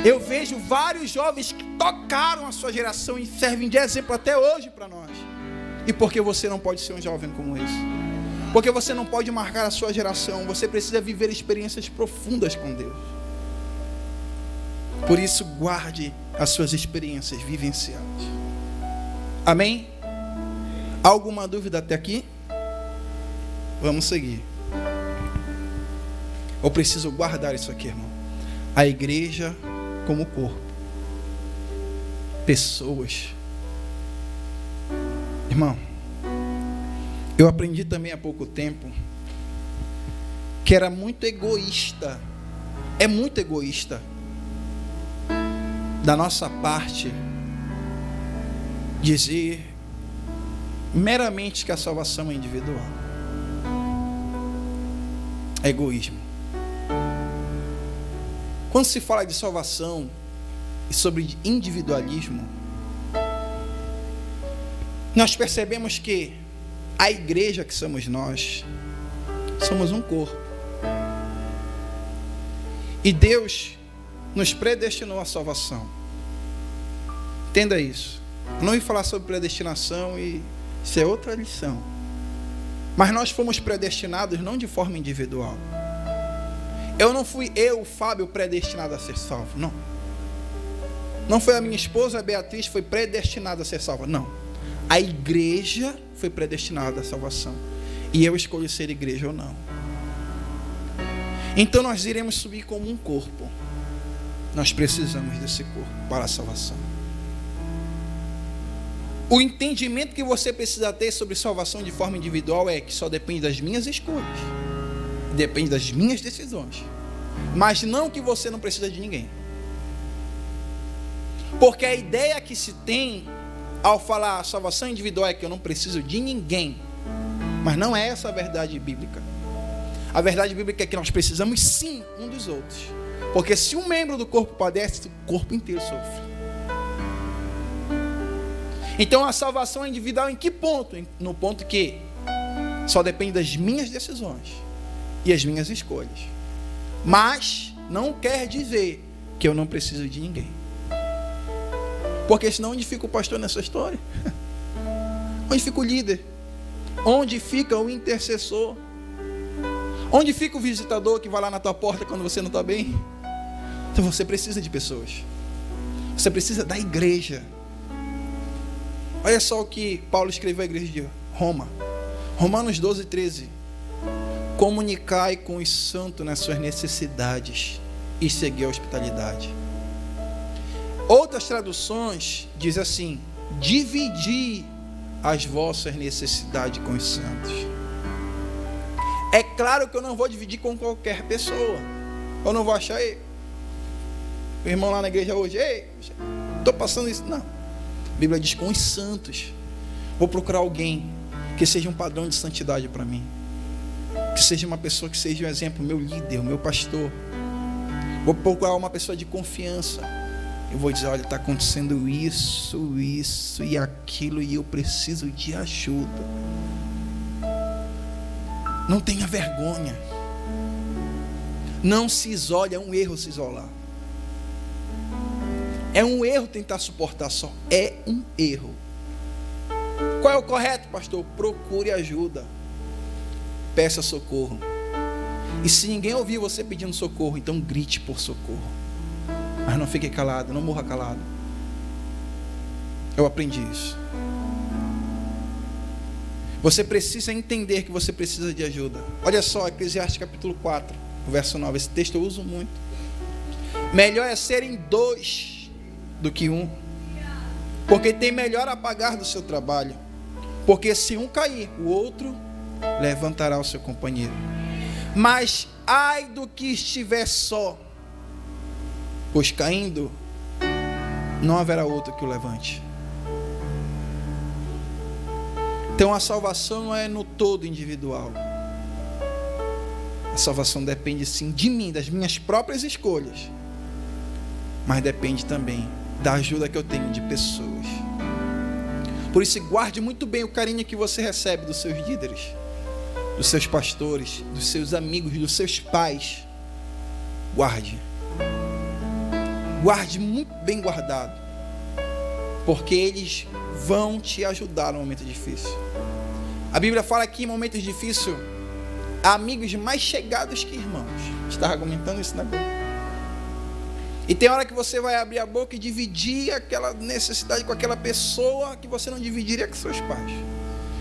Eu vejo vários jovens que tocaram a sua geração e servem de exemplo até hoje para nós. E por que você não pode ser um jovem como esse? Porque você não pode marcar a sua geração. Você precisa viver experiências profundas com Deus. Por isso, guarde as suas experiências vivenciadas. Amém? Alguma dúvida até aqui? Vamos seguir. Eu preciso guardar isso aqui, irmão. A igreja como corpo. Pessoas. Irmão, eu aprendi também há pouco tempo que era muito egoísta. É muito egoísta da nossa parte dizer meramente que a salvação é individual. É egoísmo. Quando se fala de salvação e sobre individualismo, nós percebemos que a igreja que somos nós, somos um corpo. E Deus nos predestinou à salvação. Entenda isso. Eu não ia falar sobre predestinação, e isso é outra lição. Mas nós fomos predestinados não de forma individual. Eu não fui o Fábio, predestinado a ser salvo. Não. Não foi a minha esposa, a Beatriz, foi predestinada a ser salva. Não. A igreja foi predestinada à salvação. E eu escolho ser igreja ou não. Então nós iremos subir como um corpo. Nós precisamos desse corpo para a salvação. O entendimento que você precisa ter sobre salvação de forma individual é que só depende das minhas escolhas, depende das minhas decisões, mas não que você não precisa de ninguém. Porque a ideia que se tem ao falar salvação individual é que eu não preciso de ninguém, mas não é essa a verdade bíblica. A verdade bíblica é que nós precisamos sim um dos outros, porque se um membro do corpo padece, o corpo inteiro sofre. Então a salvação é individual em que ponto? No ponto que só depende das minhas decisões e as minhas escolhas, mas não quer dizer que eu não preciso de ninguém. Porque senão onde fica o pastor nessa história? Onde fica o líder? Onde fica o intercessor? Onde fica o visitador que vai lá na tua porta quando você não está bem? Então você precisa de pessoas. Você precisa da igreja. Olha só o que Paulo escreveu à igreja de Roma. Romanos 12, 13. Comunicai com os santos nas suas necessidades e segui a hospitalidade. Outras traduções diz assim: dividi as vossas necessidades com os santos. É claro que eu não vou dividir com qualquer pessoa. Eu não vou achar, ei, o irmão lá na igreja hoje, ei, estou passando isso. Não. A Bíblia diz com os santos. Vou procurar alguém que seja um padrão de santidade para mim, que seja uma pessoa que seja um exemplo, meu líder, o meu pastor. Vou procurar uma pessoa de confiança. Eu vou dizer, olha, está acontecendo isso e aquilo, e eu preciso de ajuda. Não tenha vergonha. Não se isole, é um erro se isolar. É um erro tentar suportar só. É um erro. Qual é o correto, pastor? Procure ajuda. Peça socorro. E se ninguém ouvir você pedindo socorro, então grite por socorro. Mas não fique calado, não morra calado. Eu aprendi isso. Você precisa entender que você precisa de ajuda. Olha só, Eclesiastes capítulo 4, verso 9. Esse texto eu uso muito. Melhor é serem dois do que um, porque tem melhor a pagar do seu trabalho. Porque se um cair, o outro levantará o seu companheiro. Mas ai do que estiver só, pois caindo não haverá outro que o levante. Então a salvação não é no todo individual. A salvação depende sim de mim, das minhas próprias escolhas, mas depende também da ajuda que eu tenho de pessoas. Por isso, guarde muito bem o carinho que você recebe dos seus líderes, dos seus pastores, dos seus amigos, dos seus pais. Guarde muito bem guardado, porque eles vão te ajudar no momento difícil. A Bíblia fala que em momentos difíceis há amigos mais chegados que irmãos. Está argumentando isso na Bíblia. E tem hora que você vai abrir a boca e dividir aquela necessidade com aquela pessoa que você não dividiria com seus pais,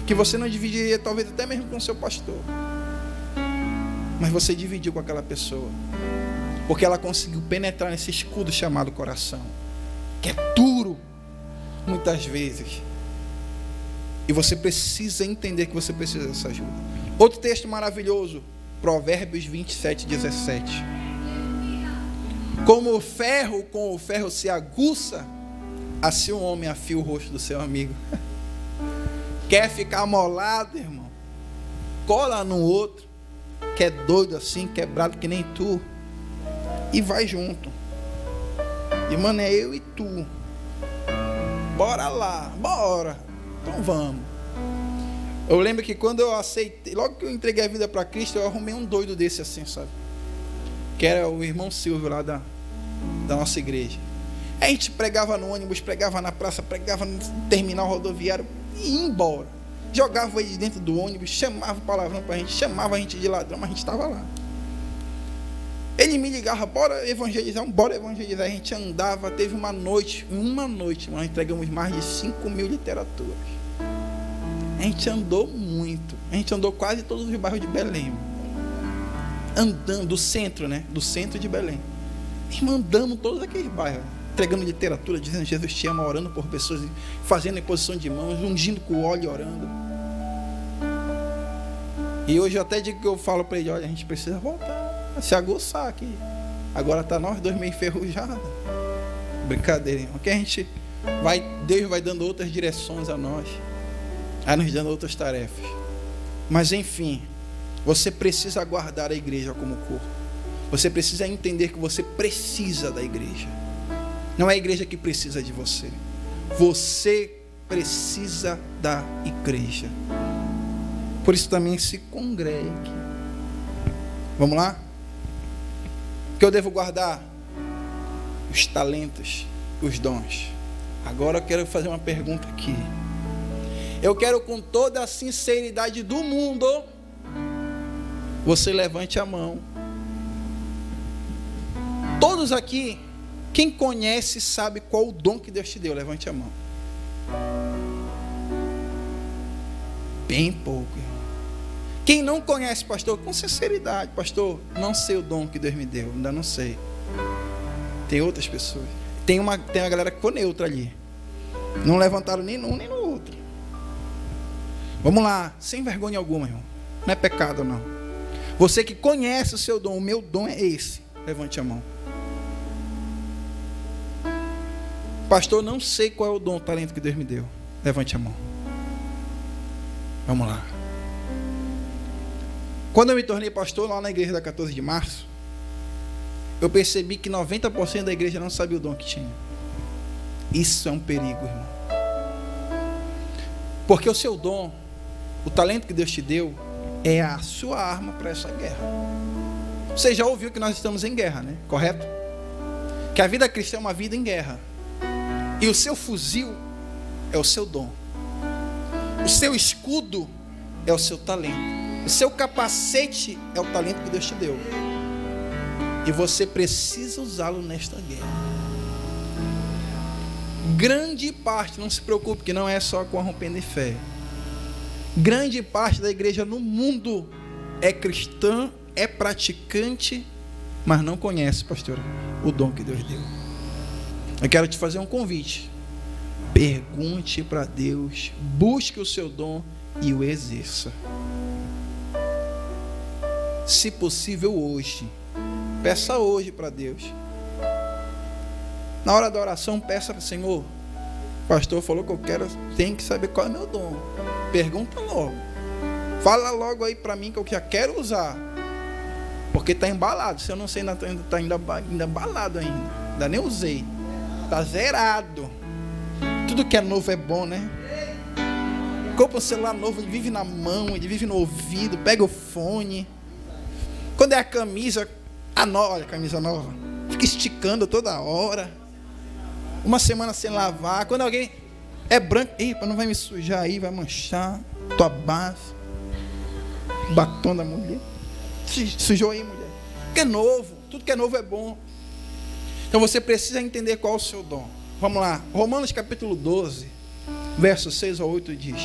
que você não dividiria talvez até mesmo com seu pastor, mas você dividiu com aquela pessoa, porque ela conseguiu penetrar nesse escudo chamado coração, que é duro muitas vezes, e você precisa entender que você precisa dessa ajuda. Outro texto maravilhoso, Provérbios 27, 17. Como o ferro com o ferro se aguça, assim um homem afia o rosto do seu amigo. Quer ficar molado, irmão? Cola no outro, que é doido assim, quebrado que nem tu, e vai junto. E mano, é eu e tu. Bora lá, bora. Então vamos. Eu lembro que quando eu aceitei, logo que eu entreguei a vida para Cristo, eu arrumei um doido desse assim, sabe? Que era o irmão Silvio lá da nossa igreja. A gente pregava no ônibus, pregava na praça, pregava no terminal rodoviário e ia embora. Jogava ele dentro do ônibus, chamava palavrão pra gente, chamava a gente de ladrão, mas a gente estava lá. Ele me ligava, bora evangelizar. A gente andava, teve uma noite, nós entregamos mais de 5.000 literaturas. A gente andou muito, a gente andou quase todos os bairros de Belém. andando do centro, né? Do centro de Belém. Irmão, andamos todos aqueles bairros, entregando literatura, dizendo Jesus te ama, orando por pessoas, fazendo imposição de mãos, ungindo com óleo e orando. E hoje eu até digo que eu falo para ele, olha, a gente precisa voltar a se aguçar aqui. Agora está nós dois meio enferrujados. Brincadeira, irmão. Que a gente vai, Deus vai dando outras direções a nós, vai nos dando outras tarefas. Mas enfim, você precisa guardar a igreja como corpo. Você precisa entender que você precisa da igreja. Não é a igreja que precisa de você. Você precisa da igreja. Por isso também se congregue. Vamos lá? O que eu devo guardar? Os talentos, os dons. Agora eu quero fazer uma pergunta aqui. Eu quero com toda a sinceridade do mundo, você levante a mão. Todos aqui, quem conhece sabe qual o dom que Deus te deu, levante a mão. Bem pouco, irmão. Quem não conhece, pastor, com sinceridade, pastor, não sei o dom que Deus me deu, ainda não sei. Tem outras pessoas. Tem uma galera que ficou neutra ali. Não levantaram nem num nem no outro. Vamos lá, sem vergonha alguma, irmão. Não é pecado, não. Você que conhece o seu dom, o meu dom é esse. Levante a mão. Pastor, não sei qual é o dom, o talento que Deus me deu. Levante a mão. Vamos lá. Quando eu me tornei pastor lá na igreja da 14 de março, eu percebi que 90% da igreja não sabia o dom que tinha. Isso é um perigo, irmão. Porque o seu dom, o talento que Deus te deu, é a sua arma para essa guerra. Você já ouviu que nós estamos em guerra, né? Correto? Que a vida cristã é uma vida em guerra. E o seu fuzil é o seu dom. O seu escudo é o seu talento. O seu capacete é o talento que Deus te deu. E você precisa usá-lo nesta guerra. Grande parte, não se preocupe, que não é só com a Rompendo em Fé. Grande parte da igreja no mundo é cristã, é praticante, mas não conhece, pastor, o dom que Deus deu. Eu quero te fazer um convite. Pergunte para Deus, busque o seu dom e o exerça. Se possível hoje, peça hoje para Deus. Na hora da oração, peça para o Senhor. O pastor falou que eu quero, tem que saber qual é o meu dom. Pergunta logo. Fala logo aí para mim que eu já quero usar. Porque está embalado. Se eu não sei, está ainda embalado ainda. Ainda nem usei. Está zerado. Tudo que é novo é bom, né? Compra um celular novo, ele vive na mão, ele vive no ouvido, pega o fone. Quando é a camisa, olha a camisa nova, fica esticando toda hora. Uma semana sem lavar. Quando alguém é branco, epa, não vai me sujar aí, vai manchar tua base. Batom da mulher. Sujou aí, mulher. Porque é novo, tudo que é novo é bom. Então você precisa entender qual é o seu dom. Vamos lá, Romanos capítulo 12, versos 6 a 8 diz: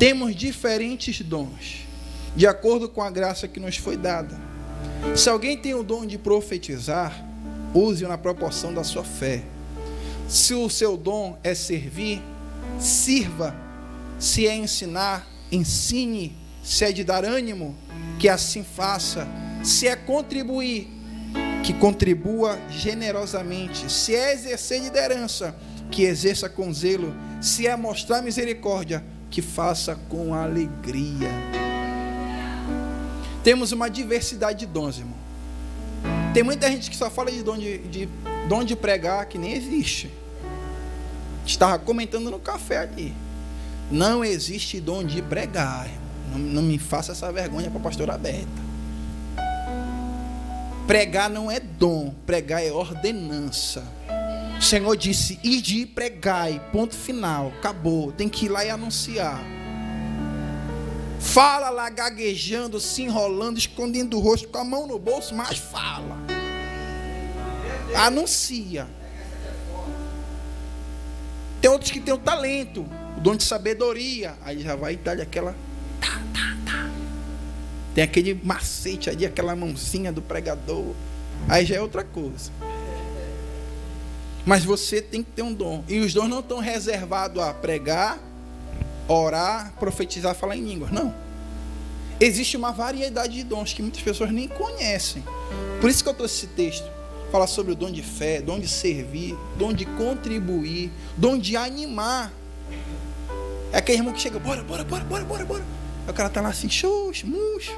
temos diferentes dons, de acordo com a graça que nos foi dada. Se alguém tem o dom de profetizar, use-o na proporção da sua fé. Se o seu dom é servir, sirva. Se é ensinar, ensine. Se é de dar ânimo, que assim faça. Se é contribuir, que contribua generosamente. Se é exercer liderança, que exerça com zelo. Se é mostrar misericórdia, que faça com alegria. Temos uma diversidade de dons, irmão. Tem muita gente que só fala de dom de pregar, que nem existe. Estava comentando no café ali. Não existe dom de pregar, irmão. Não me faça essa vergonha para a pastora Beta. Pregar não é dom, pregar é ordenança. O Senhor disse: ide e pregai, ponto final, acabou. Tem que ir lá e anunciar. Fala lá gaguejando, se enrolando, escondendo o rosto, com a mão no bolso, mas fala. Anuncia. Tem outros que têm o talento, o dom de sabedoria. Aí já vai dar aquela tem aquele macete ali, aquela mãozinha do pregador, aí já é outra coisa. Mas você tem que ter um dom, e os dons não estão reservados a pregar, orar, profetizar, falar em línguas, não. Existe uma variedade de dons que muitas pessoas nem conhecem. Por isso que eu trouxe esse texto. Fala sobre o dom de fé, dom de servir, dom de contribuir, dom de animar. É aquele irmão que chega, bora. Aí o cara está lá assim, xoxo, murcho.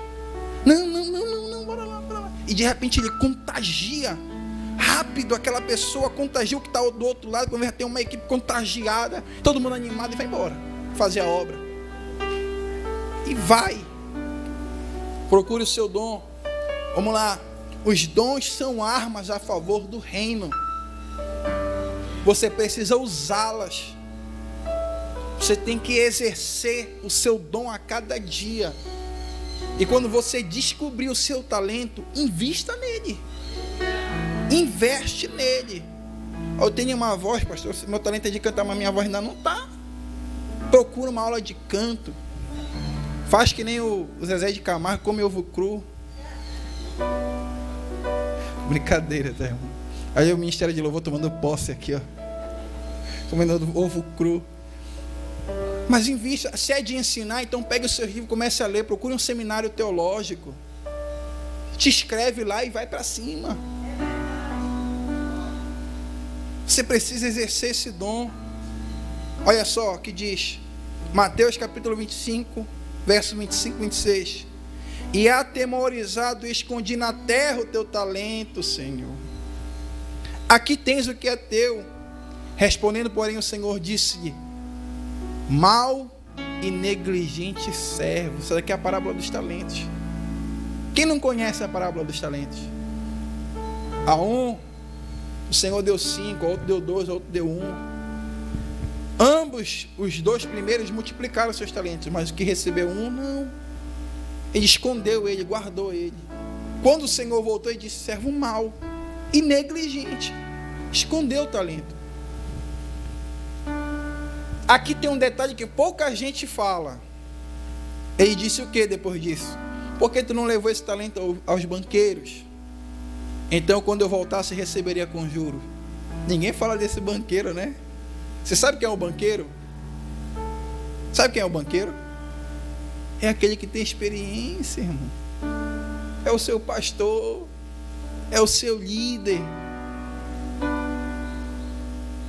Não, bora lá. E de repente ele contagia rápido, aquela pessoa contagia o que está do outro lado, quando tem uma equipe contagiada, todo mundo animado e vai embora, fazer a obra. E vai. Procure o seu dom. Vamos lá. Os dons são armas a favor do reino. Você precisa usá-las. Você tem que exercer o seu dom a cada dia. E quando você descobrir o seu talento, invista nele. Investe nele. Eu tenho uma voz, pastor, meu talento é de cantar, mas minha voz ainda não está. Procura uma aula de canto. Faz que nem o Zezé de Camargo, come ovo cru. Brincadeira, tá, irmão? Aí o Ministério de Louvor tomando posse aqui, ó, comendo ovo cru. Mas invista. Se é de ensinar, então pegue o seu livro, comece a ler, procure um seminário teológico, te inscreve lá e vai para cima. Você precisa exercer esse dom. Olha só o que diz Mateus capítulo 25, verso 25 e 26. E atemorizado escondi na terra o teu talento, Senhor. Aqui tens o que é teu. Respondendo, porém, o Senhor disse-lhe: mau e negligente servo. Isso daqui é a parábola dos talentos. Quem não conhece a parábola dos talentos? A um, o Senhor deu 5, a outro deu 2, a outro deu 1. Ambos, os 2 primeiros, multiplicaram seus talentos, mas o que recebeu 1, não. Ele escondeu ele, guardou ele. Quando o Senhor voltou, ele disse: servo mau e negligente, escondeu o talento. Aqui tem um detalhe que pouca gente fala. Ele disse o que depois disso? Por que tu não levou esse talento aos banqueiros? Então quando eu voltasse receberia com juros. Ninguém fala desse banqueiro, né? Você sabe quem é o banqueiro? Sabe quem é o banqueiro? É aquele que tem experiência, irmão. É o seu pastor, é o seu líder,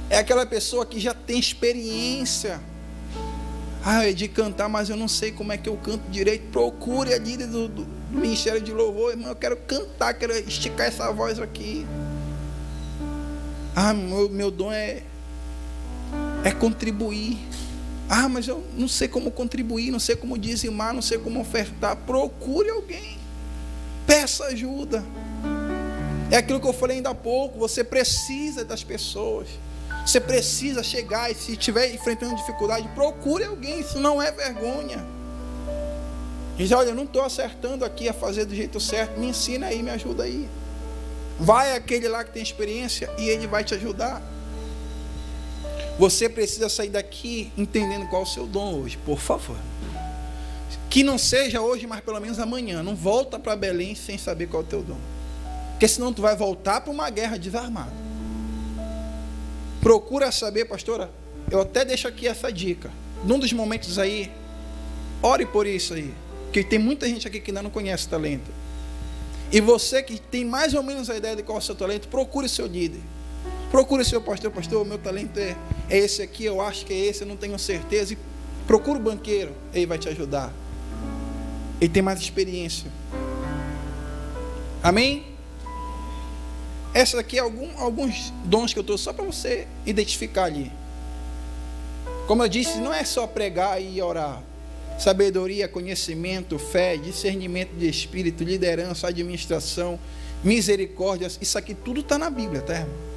é aquela pessoa que já tem experiência. É de cantar, mas eu não sei como é que eu canto direito. Procure a líder do Ministério de Louvor, irmão. Eu quero cantar, quero esticar essa voz aqui. Meu dom é contribuir. Mas eu não sei como contribuir, não sei como dizimar, não sei como ofertar. Procure alguém, peça ajuda. É aquilo que eu falei ainda há pouco. Você precisa das pessoas, você precisa chegar, e se estiver enfrentando dificuldade, procure alguém. Isso não é vergonha. Diz: olha, eu não estou acertando aqui a fazer do jeito certo, me ensina aí, me ajuda aí. Vai aquele lá que tem experiência e ele vai te ajudar. Você precisa sair daqui entendendo qual é o seu dom hoje, por favor. Que não seja hoje, mas pelo menos amanhã. Não volta para Belém sem saber qual é o teu dom, porque senão tu vai voltar para uma guerra desarmado. Procura saber, pastora. Eu até deixo aqui essa dica. Num dos momentos aí, ore por isso aí, porque tem muita gente aqui que ainda não conhece o talento. E você que tem mais ou menos a ideia de qual é o seu talento, procure o seu líder. Procure o seu pastor. Pastor, o meu talento é esse aqui, eu acho que é esse, eu não tenho certeza. E procure o banqueiro, ele vai te ajudar. Ele tem mais experiência. Amém? Essa aqui é alguns dons que eu trouxe só para você identificar ali. Como eu disse, não é só pregar e orar. Sabedoria, conhecimento, fé, discernimento de espírito, liderança, administração, misericórdia. Isso aqui tudo está na Bíblia, tá, irmão?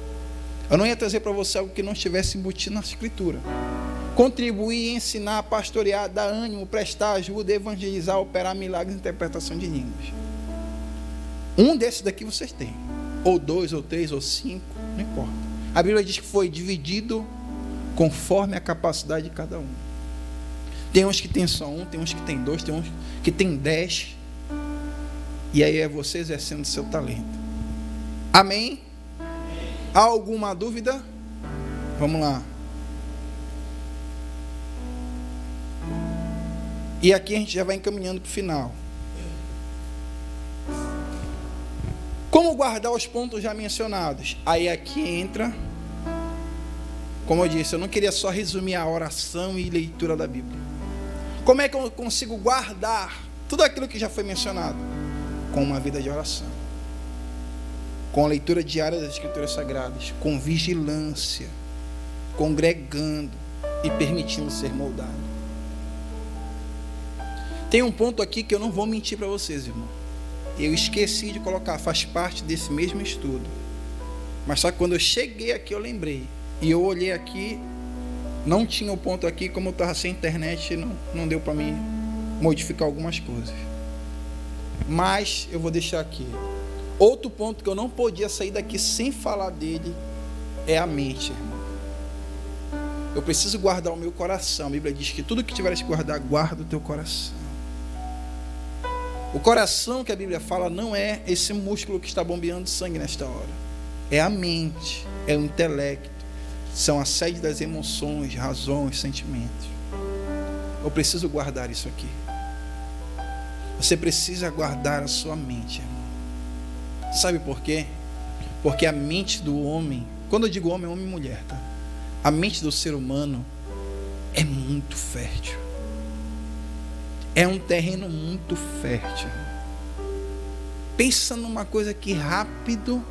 Eu não ia trazer para você algo que não estivesse embutido na Escritura. Contribuir, ensinar, pastorear, dar ânimo, prestar ajuda, evangelizar, operar milagres, interpretação de línguas. Um desses daqui vocês têm. Ou 2, ou 3, ou 5, não importa. A Bíblia diz que foi dividido conforme a capacidade de cada um. Tem uns que tem só 1, tem uns que tem 2, tem uns que tem 10. E aí é você exercendo seu talento. Amém? Há alguma dúvida? Vamos lá. E aqui a gente já vai encaminhando para o final. Como guardar os pontos já mencionados? Aí aqui entra, como eu disse, eu não queria só resumir a oração e leitura da Bíblia. Como é que eu consigo guardar tudo aquilo que já foi mencionado? Com uma vida de oração, com a leitura diária das Escrituras Sagradas, com vigilância, congregando e permitindo ser moldado. Tem um ponto aqui que eu não vou mentir para vocês, irmão. Eu esqueci de colocar, faz parte desse mesmo estudo. Mas só que quando eu cheguei aqui eu lembrei. E eu olhei aqui, não tinha o ponto aqui, como eu estava sem internet, não deu para mim modificar algumas coisas. Mas eu vou deixar aqui. Outro ponto que eu não podia sair daqui sem falar dele é a mente, irmão. Eu preciso guardar o meu coração. A Bíblia diz que tudo que tiveres que guardar, guarda o teu coração. O coração que a Bíblia fala não é esse músculo que está bombeando sangue nesta hora. É a mente, é o intelecto, são a sede das emoções, razões, sentimentos. Eu preciso guardar isso aqui. Você precisa guardar a sua mente, irmão. Sabe por quê? Porque a mente do homem, quando eu digo homem, é homem e mulher, tá? A mente do ser humano é muito fértil. É um terreno muito fértil. Pensa numa coisa que rápido,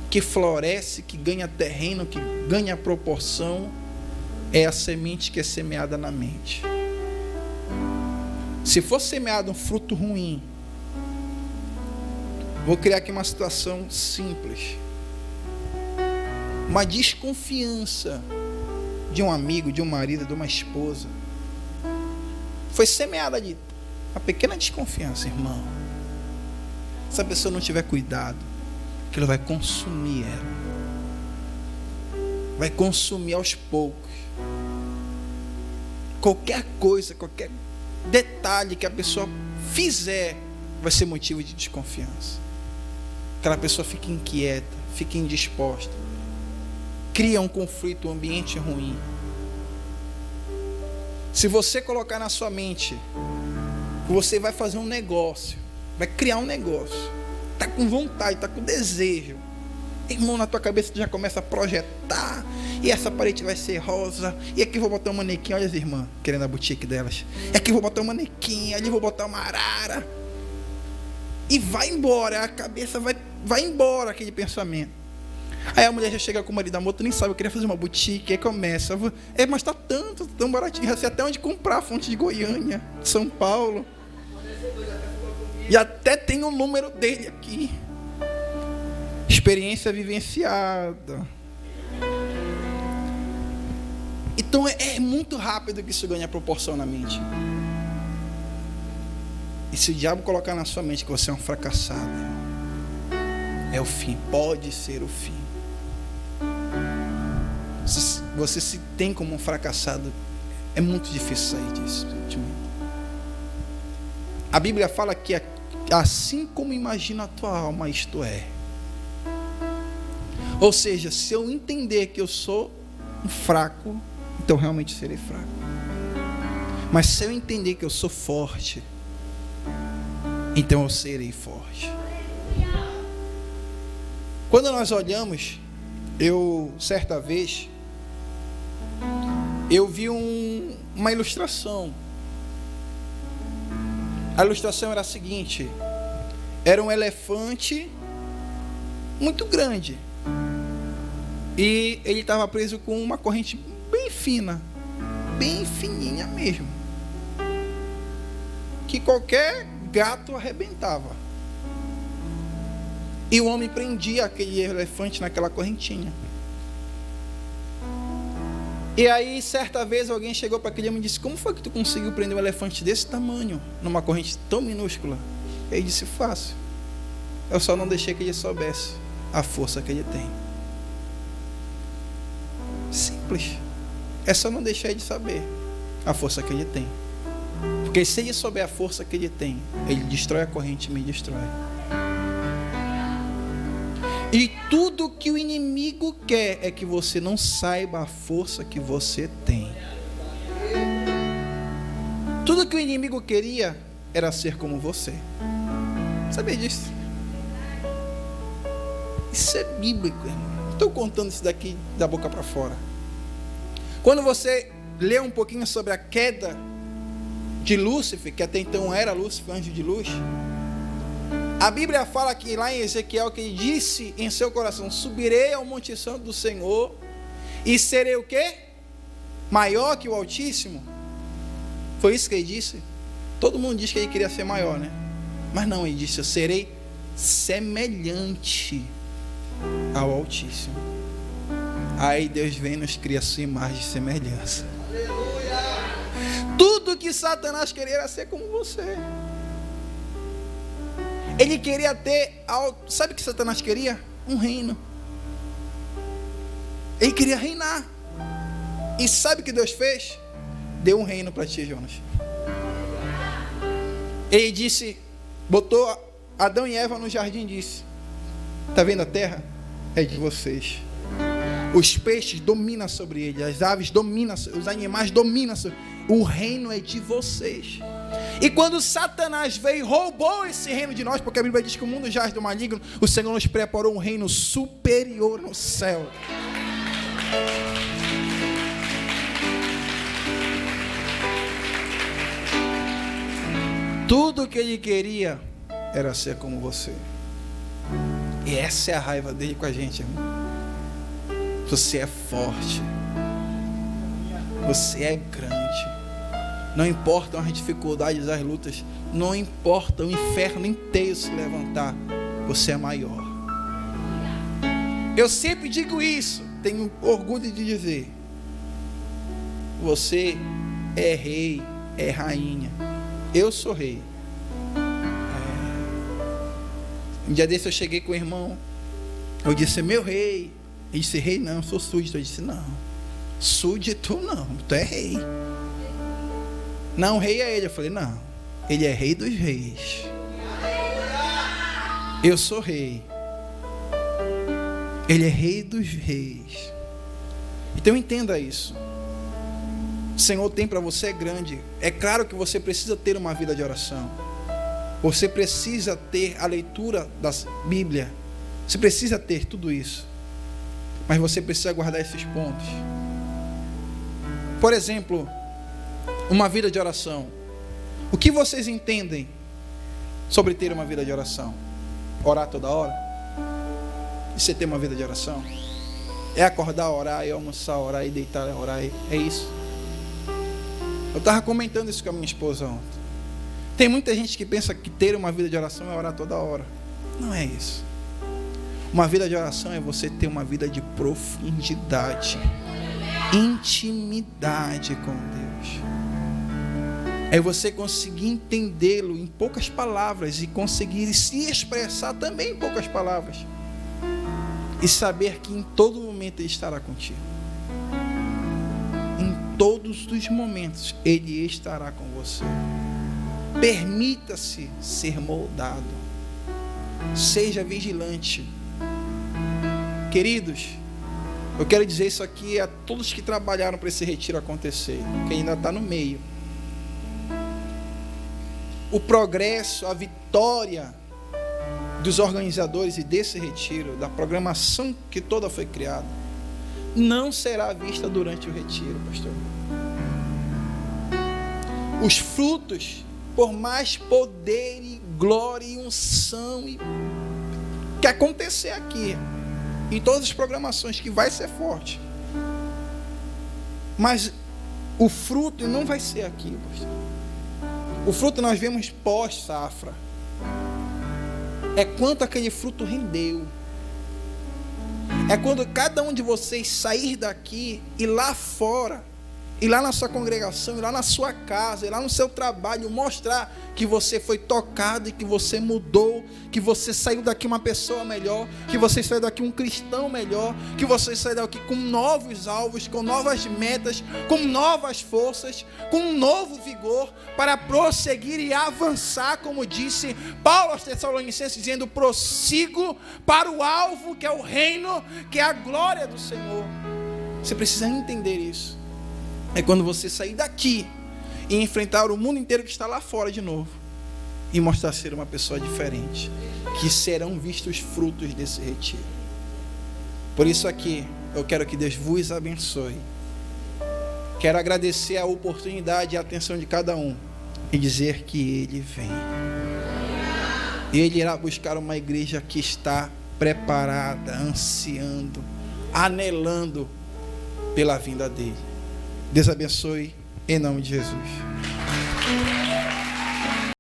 que floresce, que ganha terreno, que ganha proporção, é a semente que é semeada na mente. Se for semeado um fruto ruim, vou criar aqui uma situação simples. Uma desconfiança de um amigo, de um marido, de uma esposa. Foi semeada ali uma pequena desconfiança, irmão. Se a pessoa não tiver cuidado, aquilo vai consumir ela. Vai consumir aos poucos. Qualquer coisa, qualquer detalhe que a pessoa fizer vai ser motivo de desconfiança. Aquela pessoa fica inquieta, fica indisposta, cria um conflito, um ambiente ruim. Se você colocar na sua mente que você vai fazer um negócio, vai criar um negócio, está com vontade, está com desejo, irmão, na tua cabeça tu já começa a projetar, e essa parede vai ser rosa, e aqui vou botar um manequim, olha as irmãs querendo a boutique delas, e aqui vou botar um manequim, ali vou botar uma arara, e vai embora, a cabeça vai embora aquele pensamento. Aí a mulher já chega com o marido da moto, nem sabe, eu queria fazer uma boutique, aí começa, mas tá tão baratinho, já sei até onde comprar, fonte de Goiânia, de São Paulo, e até tem o número dele aqui. Experiência vivenciada. Então é muito rápido que isso ganha proporção na mente. E se o diabo colocar na sua mente que você é um fracassado, é o fim, pode ser o fim. Você se tem como um fracassado, é muito difícil sair disso. A Bíblia fala que assim como imagina a tua alma, isto é. Ou seja, se eu entender que eu sou um fraco, então realmente serei fraco. Mas se eu entender que eu sou forte, então eu serei forte. Quando nós olhamos, certa vez, eu vi uma ilustração. A ilustração era a seguinte: era um elefante muito grande, e ele estava preso com uma corrente bem fina, bem fininha mesmo, que qualquer gato arrebentava. E o homem prendia aquele elefante naquela correntinha. E aí, certa vez, alguém chegou para aquele homem e disse: como foi que tu conseguiu prender um elefante desse tamanho numa corrente tão minúscula? Ele disse: fácil, eu só não deixei que ele soubesse a força que ele tem. Simples. É só não deixar ele saber a força que ele tem. Porque se ele souber a força que ele tem, ele destrói a corrente e me destrói. E tudo que o inimigo quer é que você não saiba a força que você tem. Tudo que o inimigo queria era ser como você. Sabia disso? Isso é bíblico, irmão. Estou contando isso daqui da boca para fora. Quando você lê um pouquinho sobre a queda de Lúcifer, que até então era Lúcifer, anjo de luz, a Bíblia fala que lá em Ezequiel, que ele disse em seu coração: subirei ao Monte Santo do Senhor e serei o quê? Maior que o Altíssimo. Foi isso que ele disse. Todo mundo diz que ele queria ser maior, né? Mas não, ele disse: eu serei semelhante ao Altíssimo. Aí Deus vem e nos cria a sua imagem e semelhança. Tudo que Satanás queria era ser como você. Ele queria ter, sabe o que Satanás queria? Um reino. Ele queria reinar. E sabe o que Deus fez? Deu um reino para ti, Jonas. Ele disse, botou Adão e Eva no jardim e disse: está vendo a terra? É de vocês. Os peixes dominam sobre ele, as aves dominam, os animais dominam sobre ele. O reino é de vocês. E quando Satanás veio e roubou esse reino de nós, porque a Bíblia diz que o mundo jaz do maligno, o Senhor nos preparou um reino superior no céu. Tudo que ele queria era ser como você. E essa é a raiva dele com a gente, irmão. Você é forte. Você é grande. Não importam as dificuldades, as lutas. Não importa o inferno inteiro se levantar. Você é maior. Eu sempre digo isso. Tenho orgulho de dizer. Você é rei, é rainha. Eu sou rei. Um dia desse eu cheguei com o irmão. Eu disse: meu rei. Ele disse: rei não, eu sou súdito. Eu disse: não, súdito não, tu é rei. Não, rei é ele. Eu falei: não, ele é rei dos reis. Eu sou rei. Ele é rei dos reis. Então entenda isso. O Senhor tem para você é grande. É claro que você precisa ter uma vida de oração. Você precisa ter a leitura da Bíblia. Você precisa ter tudo isso. Mas você precisa guardar esses pontos. Por exemplo, uma vida de oração. O que vocês entendem sobre ter uma vida de oração? Orar toda hora? E você ter uma vida de oração? É acordar, orar, é almoçar, orar, e deitar, orar, é isso. Eu estava comentando isso com a minha esposa ontem. Tem muita gente que pensa que ter uma vida de oração é orar toda hora. Não é isso. Uma vida de oração é você ter uma vida de profundidade, intimidade com Deus. É você conseguir entendê-lo em poucas palavras e conseguir se expressar também em poucas palavras. E saber que em todo momento Ele estará contigo. Em todos os momentos Ele estará com você. Permita-se ser moldado. Seja vigilante. Queridos, eu quero dizer isso aqui a todos que trabalharam para esse retiro acontecer, que ainda está no meio. O progresso, a vitória dos organizadores e desse retiro, da programação que toda foi criada, não será vista durante o retiro, pastor. Os frutos, por mais poder e glória e unção que acontecer aqui, em todas as programações, que vai ser forte, mas o fruto não vai ser aqui, pastor. O fruto nós vemos pós-safra. É quanto aquele fruto rendeu. É quando cada um de vocês sair daqui e lá fora ir lá na sua congregação, ir lá na sua casa, ir lá no seu trabalho, mostrar que você foi tocado e que você mudou, que você saiu daqui uma pessoa melhor, que você saiu daqui um cristão melhor, que você saiu daqui com novos alvos, com novas metas, com novas forças, com um novo vigor, para prosseguir e avançar, como disse Paulo aos Tessalonicenses, dizendo: prossigo para o alvo, que é o reino, que é a glória do Senhor. Você precisa entender isso. É quando você sair daqui e enfrentar o mundo inteiro que está lá fora de novo, e mostrar ser uma pessoa diferente, que serão vistos frutos desse retiro. Por isso aqui, eu quero que Deus vos abençoe. Quero agradecer a oportunidade e a atenção de cada um, e dizer que Ele vem. Ele irá buscar uma igreja que está preparada, ansiando, anelando pela vinda dele. Deus abençoe, em nome de Jesus.